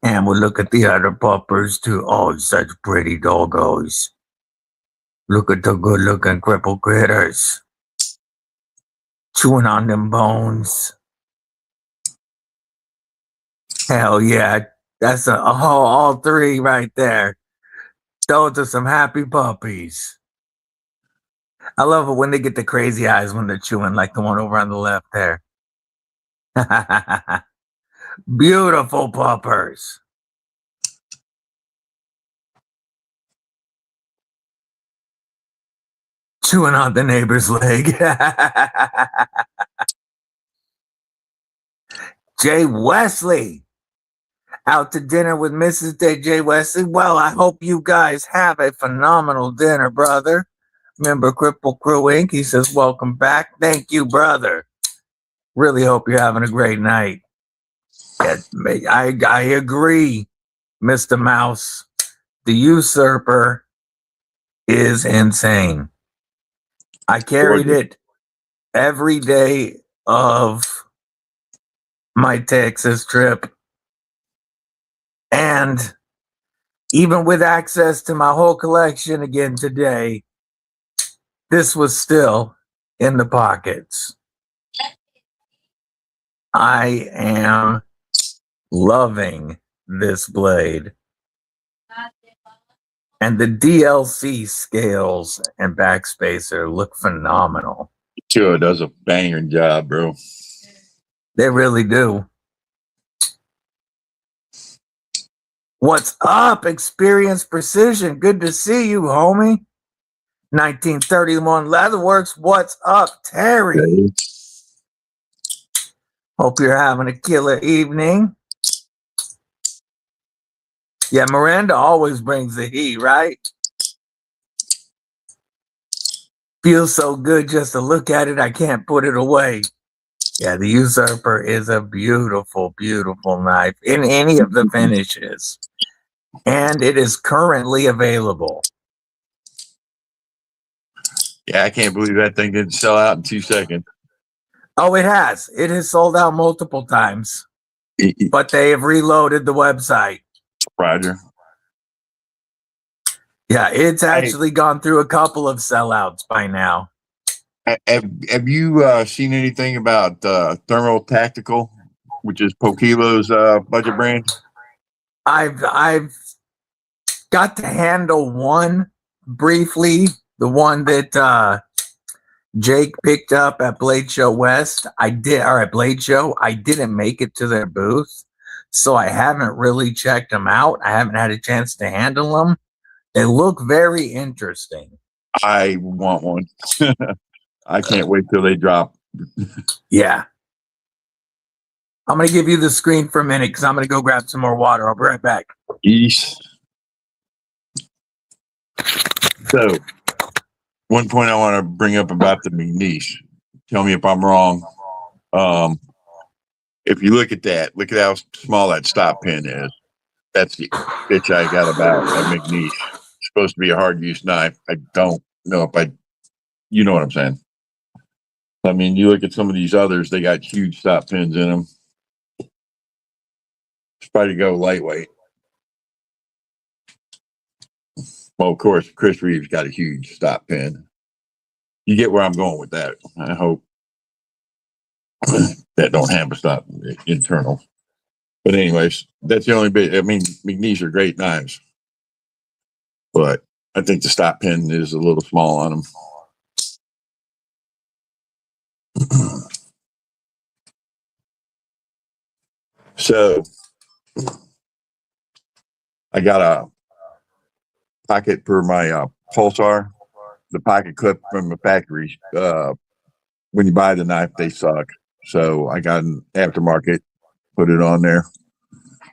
And we'll look at the other puppers too. Oh, such pretty doggos. Look at the good looking cripple critters. Chewing on them bones. Hell yeah. That's all three right there. Those are some happy puppies. I love it when they get the crazy eyes when they're chewing, like the one over on the left there. Beautiful puppers. Chewing on the neighbor's leg. Jay Wesley. Out to dinner with Mrs. Jay Wesley. Well, I hope you guys have a phenomenal dinner, brother. Member Cripple Crew Inc. He says, welcome back. Thank you, brother. Really hope you're having a great night. I agree, Mr. Mouse. The usurper is insane. I carried it every day of my Texas trip. And even with access to my whole collection again today, this was still in the pockets. I am loving this blade. And the DLC scales and backspacer look phenomenal. Sure, does a banger job, bro. They really do. What's up, Experience Precision? Good to see you, homie. 1931 Leatherworks. What's up, Terry? Hope you're having a killer evening. Yeah, Miranda always brings the heat, right? Feels so good just to look at it. I can't put it away. Yeah, the Usurper is a beautiful, beautiful knife in any of the finishes. And it is currently available. Yeah, I can't believe that thing didn't sell out in 2 seconds. Oh, it has. It has sold out multiple times. But they have reloaded the website. Roger. Yeah, it's actually gone through a couple of sellouts by now. Have you seen anything about Thermal Tactical, which is Pokilo's budget brand? I've got to handle one briefly, the one that Jake picked up at Blade Show West. At Blade Show. I didn't make it to their booth, so I haven't really checked them out. I haven't had a chance to handle them. They look very interesting. I want one. I can't wait till they drop. Yeah. I'm going to give you the screen for a minute because I'm going to go grab some more water. I'll be right back. East. So, one point I want to bring up about the McNiche. Tell me if I'm wrong. If you look at how small that stop pin is. That's the bitch I got about a McNiche. It's supposed to be a hard use knife. I don't know if you know what I'm saying. I mean, you look at some of these others, they got huge stop pins in them. Try to go lightweight. Well, of course, Chris Reeves got a huge stop pin. You get where I'm going with that. I hope that don't have a stop internal. But anyways, that's the only bit. I mean, McNiche are great knives, but I think the stop pin is a little small on them. So I got a pocket for my Pulsar, the pocket clip from the factory. When you buy the knife, they suck. So I got an aftermarket, put it on there.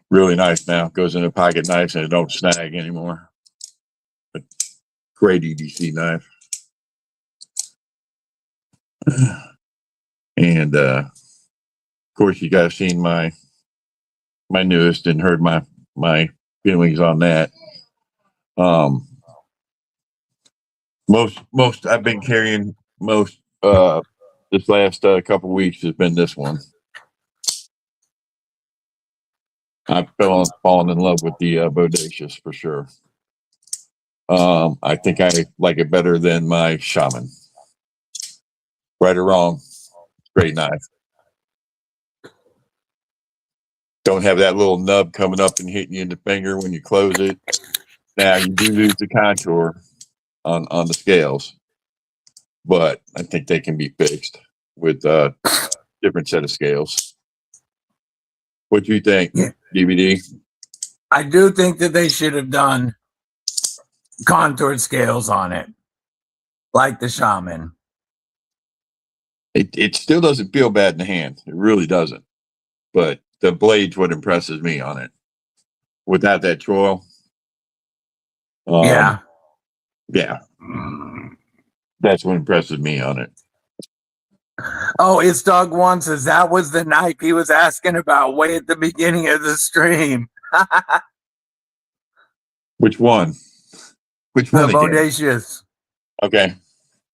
Really nice now. Goes in a pocket knife and it don't snag anymore. But great EDC knife. And of course, you guys seen my newest and heard my feelings on that. Most I've been carrying most this last couple weeks has been this one. I've fallen in love with the Bodacious for sure. I think I like it better than my Shaman. Right or wrong, great knife. Don't have that little nub coming up and hitting you in the finger when you close it. Now you do lose the contour on the scales, but I think they can be fixed with different set of scales. What do you think, DVD? I do think that they should have done contoured scales on it, like the Shaman. It still doesn't feel bad in the hand. It really doesn't. But the blade's what impresses me on it. Without that choil. Yeah. Yeah. That's what impresses me on it. Oh, it's Doug One says that was the knife he was asking about way at the beginning of the stream. Which one? Which The one again? Bodacious. Okay.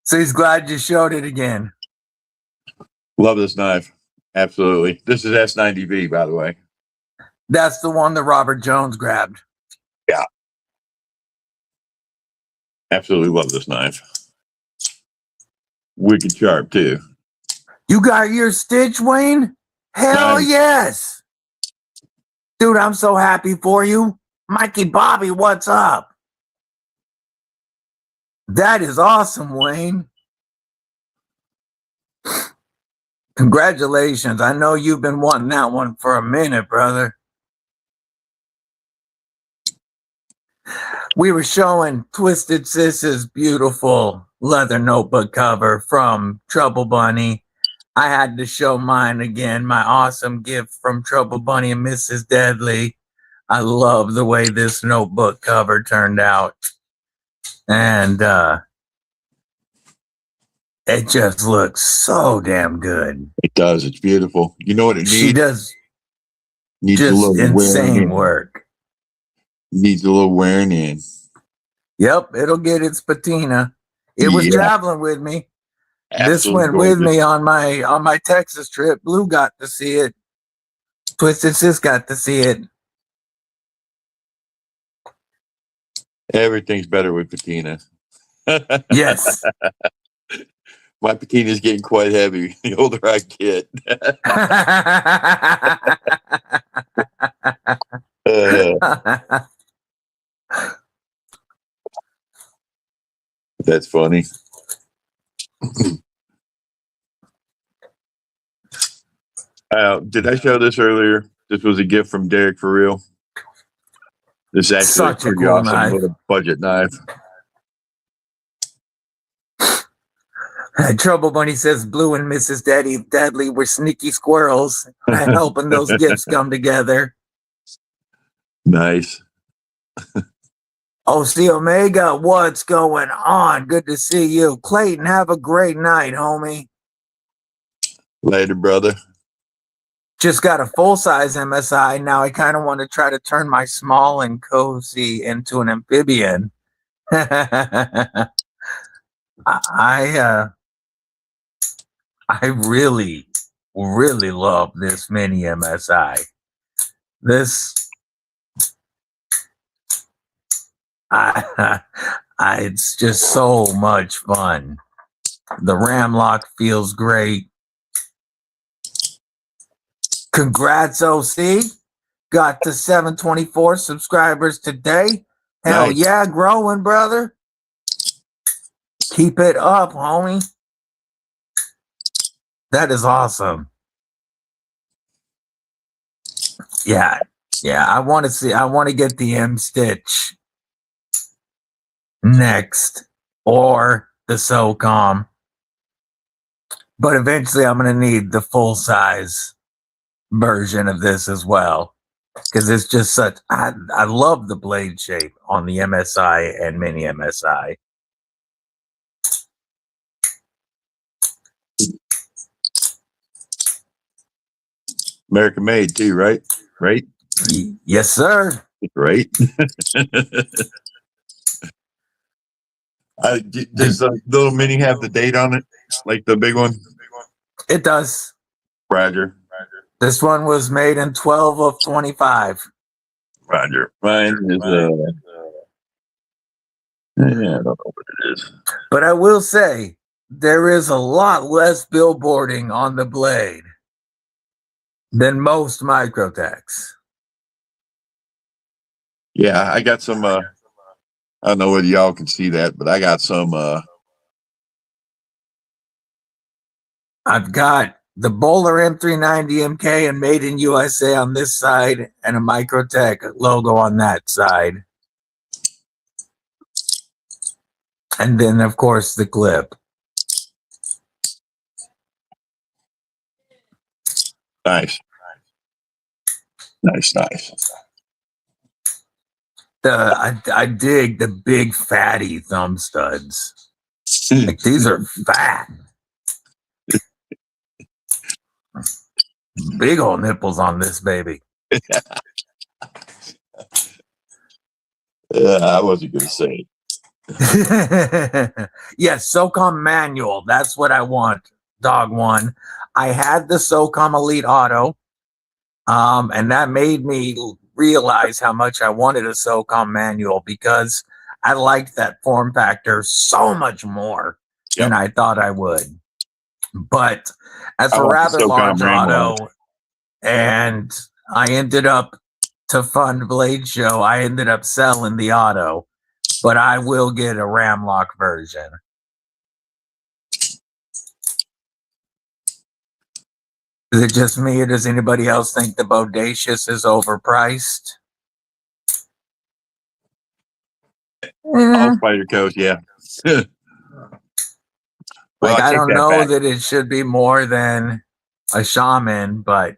So he's glad you showed it again. Love this knife. Absolutely. This is S90V, by the way. That's the one that Robert Jones grabbed. Yeah. Absolutely love this knife. Wicked sharp, too. You got your stitch, Wayne? Hell Nice. yes. Dude, I'm so happy for you. Mikey Bobby, what's up? That is awesome, Wayne. Congratulations. I know you've been wanting that one for a minute, brother. We were showing Twisted Sis's beautiful leather notebook cover from Trouble Bunny. I had to show mine again, my awesome gift from Trouble Bunny and Mrs. Deadly. I love the way this notebook cover turned out. And it just looks so damn good. It does. It's beautiful. You know what it needs? She does Needs a just little wearing insane in. work. Needs a little wearing in. Yep, it'll get its patina. It was Yeah. traveling with me. This Absolutely went with gorgeous. me on my Texas trip. Blue got to see it. Twisted Sis got to see it. Everything's better with patina. Yes. My patina is getting quite heavy the older I get. That's funny. Did I show this earlier? This was a gift from Derek for real. This is actually Such a pretty cool awesome knife. little budget knife. Trouble Bunny says Blue and Mrs. Deadly were sneaky squirrels helping those gifts come together. Nice. OC Omega, what's going on? Good to see you. Clayton, have a great night, homie. Later, brother. Just got a full-size MSI. Now I kind of want to try to turn my small and cozy into an amphibian. I really, really love this mini MSI. It's just so much fun. The ram lock feels great. Congrats, OC. Got to 724 subscribers today. Hell Nice. yeah, growing, brother. Keep it up, homie. That is awesome. Yeah. I want to get the M Stitch next or the SOCOM. But eventually I'm going to need the full size version of this as well. Because it's just such, I love the blade shape on the MSI and mini MSI. American made too, right? Right? Yes, sir. Right? Does the little mini have the date on it? Like the big one? It does. Roger. This one was made in 12 of 25. Roger. Mine is yeah, I don't know what it is. But I will say, there is a lot less billboarding on the blade than most Microtechs. Yeah, I got some I don't know whether y'all can see that, but I got some I've got the Bowler M390 MK and Made in USA on this side, and a Microtech logo on that side. And then, of course, the clip. nice. I dig the big fatty thumb studs. Like, these are fat. Big old nipples on this baby. I wasn't gonna say. Yes, SOCOM manual. That's what I want. Dog one. I had the SOCOM Elite Auto, and that made me realize how much I wanted a SOCOM manual because I liked that form factor so much more than I thought I would. But as a rather large auto, and I ended up to fund Blade Show, I ended up selling the auto, but I will get a Ramlock version. Is it just me, or does anybody else think the Bodacious is overpriced? All Spider Coast, yeah. Like, I don't know that it should be more than a Shaman, but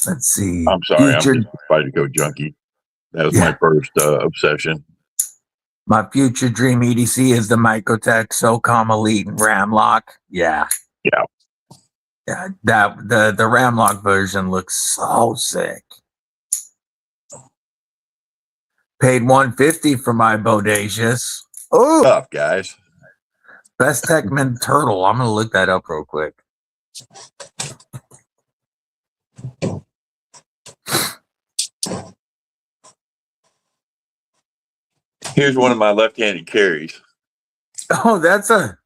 let's see. I'm sorry, I'm just a Spider Coast junkie. That was my first obsession. My future dream EDC is the Microtech SOCOM Elite and Ramlock. Yeah. That the Ramlock version looks so sick. Paid $150 for my Bodacious. Oh, tough guys. Best Techman Turtle. I'm gonna look that up real quick. Here's one of my left-handed carries. Oh, that's a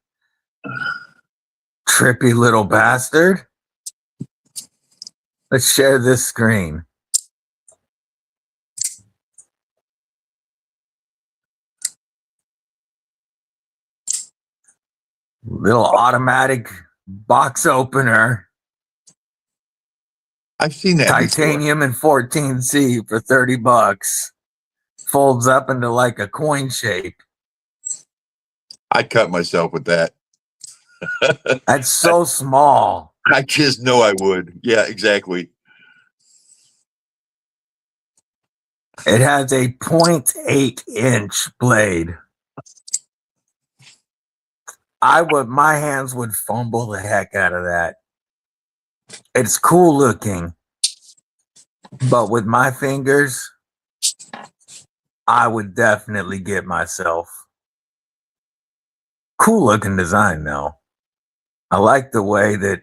trippy little bastard. Let's share this screen. Little automatic box opener. I've seen that titanium before. and 14C for $30. Folds up into like a coin shape. I'd cut myself with that. That's so small. I just know I would. Yeah, exactly. It has a 0.8-inch blade. My hands would fumble the heck out of that. It's cool looking, but with my fingers, I would definitely get myself. Cool looking design though. I like the way that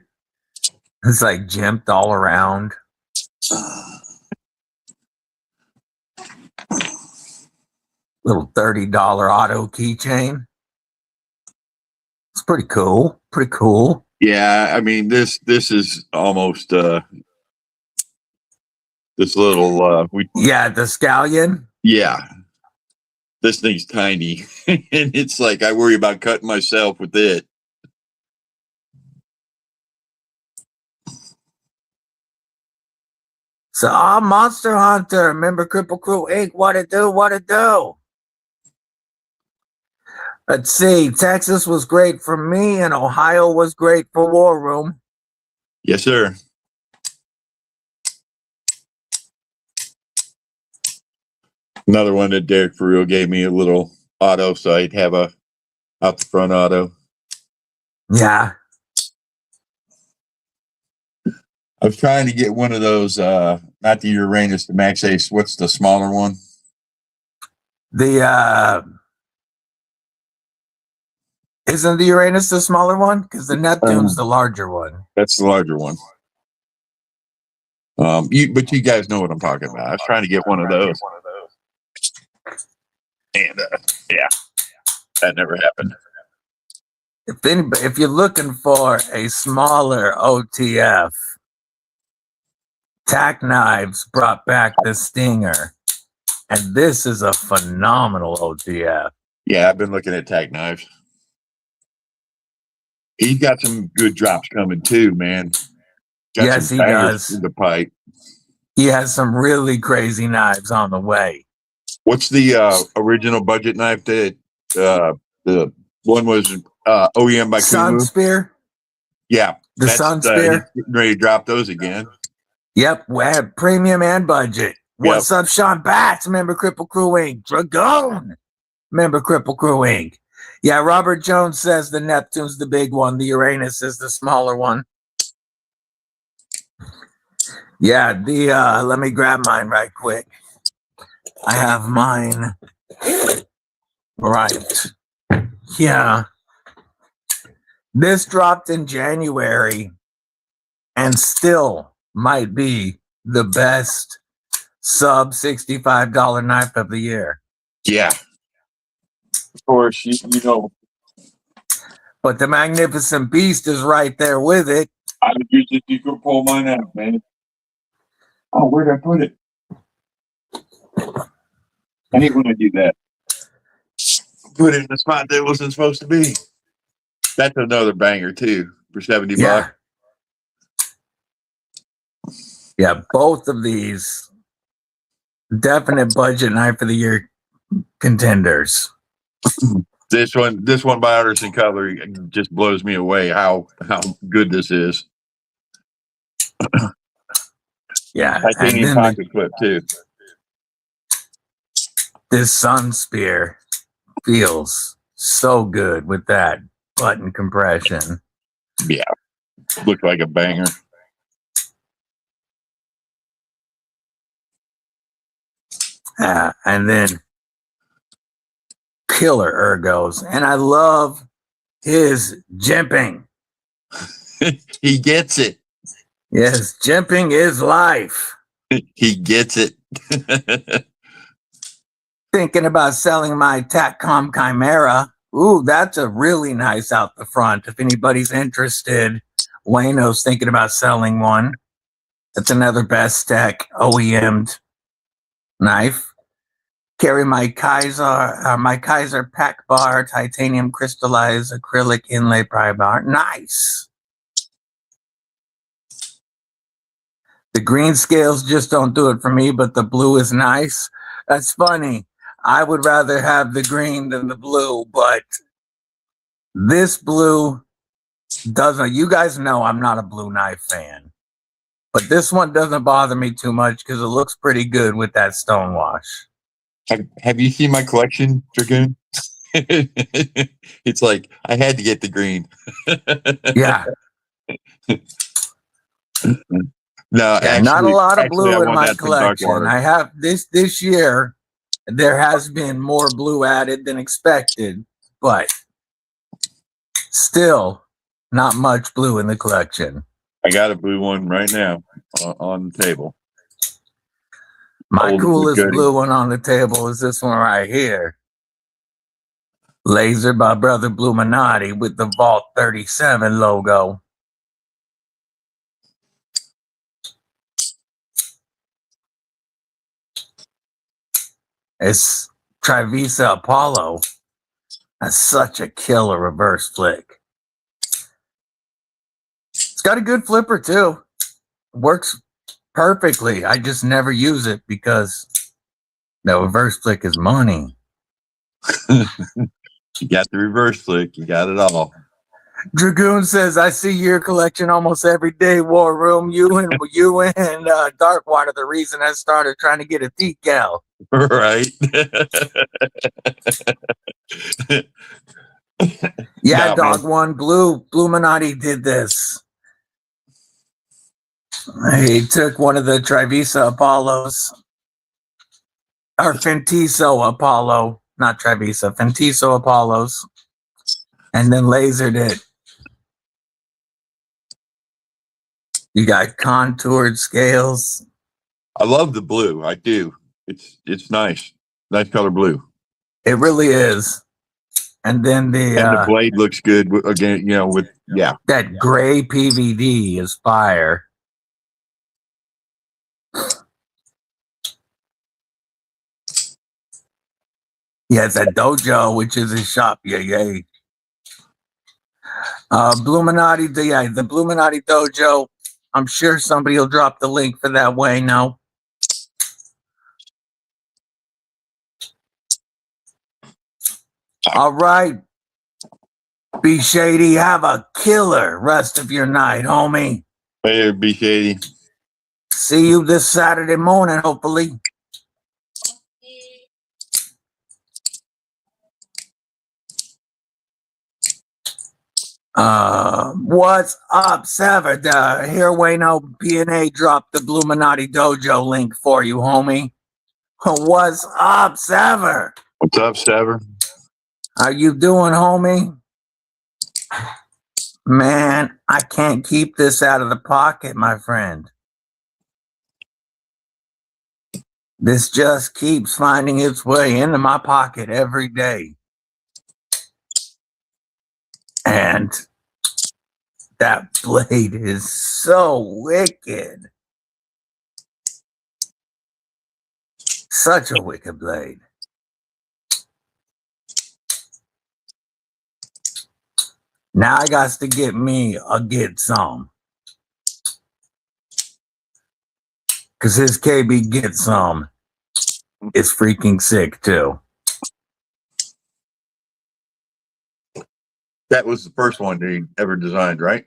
it's like jimped all around. Little $30 auto keychain. It's pretty cool. Pretty cool. Yeah, I mean this is almost this little the scallion. Yeah. This thing's tiny. And it's like I worry about cutting myself with it. So I'm Monster Hunter. Remember Cripple Crew Inc. What it do? What it do? Let's see. Texas was great for me, and Ohio was great for War Room. Yes, sir. Another one that Derek for real gave me a little auto, so I'd have a out the front auto. Yeah. I was trying to get one of those, not the Uranus, the Max Ace. What's the smaller one? Isn't the Uranus the smaller one? Because the Neptune's the larger one. That's the larger one. But you guys know what I'm talking about. I was trying to get one of those. And yeah, that never happened. If you're looking for a smaller OTF, Tack Knives brought back the Stinger, and this is a phenomenal OTF. Yeah, I've been looking at Tack Knives. He's got some good drops coming too, man. Got Yes, some he bangers does. in the pipe. He has some really crazy knives on the way. What's the original budget knife that the one was OEM by Sun Kumu? Spear? Yeah, The Sun Spear? he's getting ready to drop those again. Yep, we have premium and budget. What's up, Sean Batts? Member Cripple Crew Inc. Dragon, member Cripple Crew Inc. Yeah, Robert Jones says the Neptune's the big one. The Uranus is the smaller one. Yeah, let me grab mine right quick. I have mine right. Yeah. This dropped in January and still might be the best sub $65 knife of the year. Yeah. Of course, you know. But the Magnificent Beast is right there with it. I would use it. You could pull mine out, man. Oh, where'd I put it? I hate when I do that. Put it in the spot that it wasn't supposed to be. That's another banger too for $70. Yeah, both of these definite budget knife of the year contenders. This one by Artisan Cutlery just blows me away how good this is. Yeah, Titanium pocket clip too. This Sun Spear feels so good with that button compression. Yeah, looks like a banger. And then killer ergos, and I love his jimping. He gets it. Yes, jimping is life. He gets it. Thinking about selling my TACCOM Chimera. Ooh, that's a really nice out the front. If anybody's interested, Wayno's thinking about selling one. That's another Best Tech OEM'd knife. Carry my Kaiser pack bar, titanium crystallized acrylic inlay pry bar. Nice. The green scales just don't do it for me, but the blue is nice. That's funny. I would rather have the green than the blue, but this blue doesn't. You guys know I'm not a blue knife fan, but this one doesn't bother me too much because it looks pretty good with that stonewash. Have you seen my collection, Dragoon? It's like I had to get the green. Yeah. No, yeah, not a lot of blue in my collection. I have this year. There has been more blue added than expected, but still not much blue in the collection. I got a blue one right now on the table. My coolest blue one on the table is this one right here. Laser by Brother Bluminati with the Vault 37 logo. It's Trivisa Apollo. That's such a killer reverse flick. It's got a good flipper too. Works perfectly. I just never use it because the reverse flick is money. You got the reverse flick. You got it all. Dragoon says, I see your collection almost every day, War Room. You and Darkwater, the reason I started trying to get a decal. Right. Yeah, No, Dog man. One Bluminati did this. He took one of the Trivisa Apollos, or Fentiso Apollo, not Trivisa, Fentiso Apollos, and then lasered it. You got contoured scales. I love the blue. I do. It's nice. Nice color blue. It really is. And then And the blade looks good again, with yeah. that gray PVD is fire. He has that dojo, which is his shop. Yay. Bluminati, the Bluminati dojo. I'm sure somebody will drop the link for that way now. All right. Be shady. Have a killer rest of your night, homie. Hey, be shady. See you this Saturday morning, hopefully. What's up, Sever? Here, Wayno PNA dropped the Bluminati Dojo link for you, homie. What's up, Sever? What's up, Sever? How you doing, homie? Man, I can't keep this out of the pocket, my friend. This just keeps finding its way into my pocket every day. And that blade is so wicked. Such a wicked blade. Now I got to get me a Get Some. Because his KB Get Some is freaking sick too. That was the first one that he ever designed, right?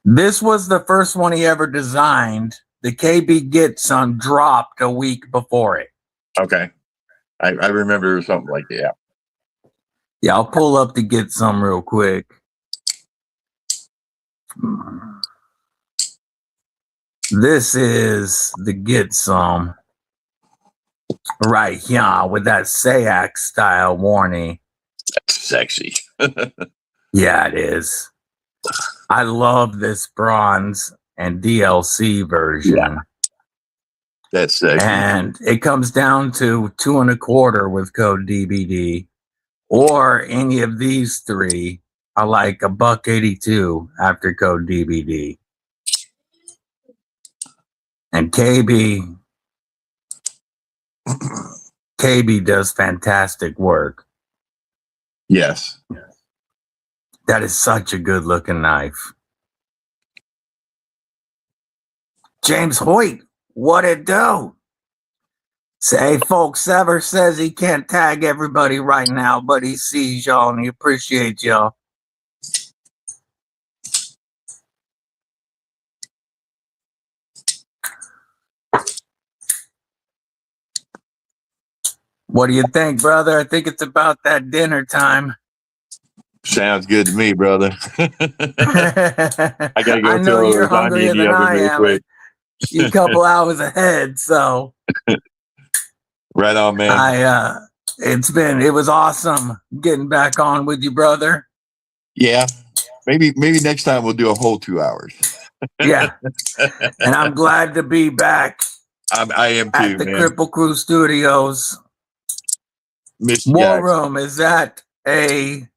This was the first one he ever designed. The KB Get Some dropped a week before it. Okay. I remember something like that. Yeah, I'll pull up the Get Some real quick. This is the Get Some right here with that Sayak style warning. That's sexy. Yeah, it is. I love this bronze and DLC version. Yeah. That's sexy. And it comes down to 2 1/4 with code DBD, or any of these three are like $1.82 after code DBD. And KB does fantastic work. Yes. That is such a good looking knife. James Hoyt, what it do? Say, folks, Sever says he can't tag everybody right now, but he sees y'all and he appreciates y'all. What do you think, brother? I think it's about that dinner time. Sounds good to me, brother. I gotta go I know throw you're lasagna hungrier in the than oven I real am. quick. You're a couple hours ahead, so Right on, man. it was awesome getting back on with you, brother. Yeah. Maybe next time we'll do a whole 2 hours. Yeah. And I'm glad to be back I am too, at the man. Cripple Crew Studios. Miss War Jack. Room, is that a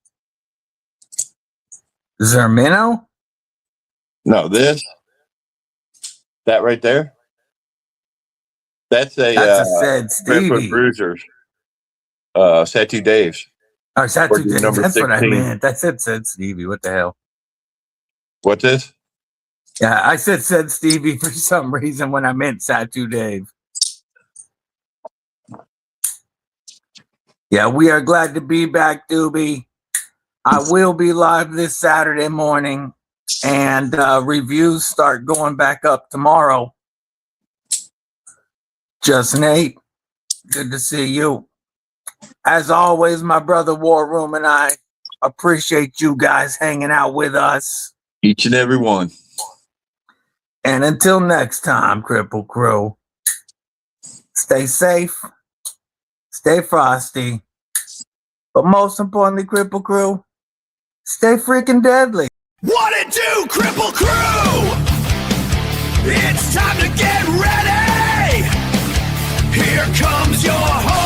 Zermino? No, that right there. That's a That's a Said Barefoot Stevie. Bruisers. Satu Dave's. Or Satu Order Dave, number that's what I 16. meant. I said Stevie. What the hell? What's this? Yeah, I said Stevie for some reason when I meant Satu Dave. Yeah, we are glad to be back, Doobie. I will be live this Saturday morning, and reviews start going back up tomorrow. Just Nate, good to see you. As always, my brother War Room and I Appreciate you guys hanging out with us. Each and every one. And until next time, Cripple Crew, stay safe, stay frosty, but most importantly, Cripple Crew, stay freaking deadly. What it do, Cripple Crew? It's time to get ready. Here comes your host.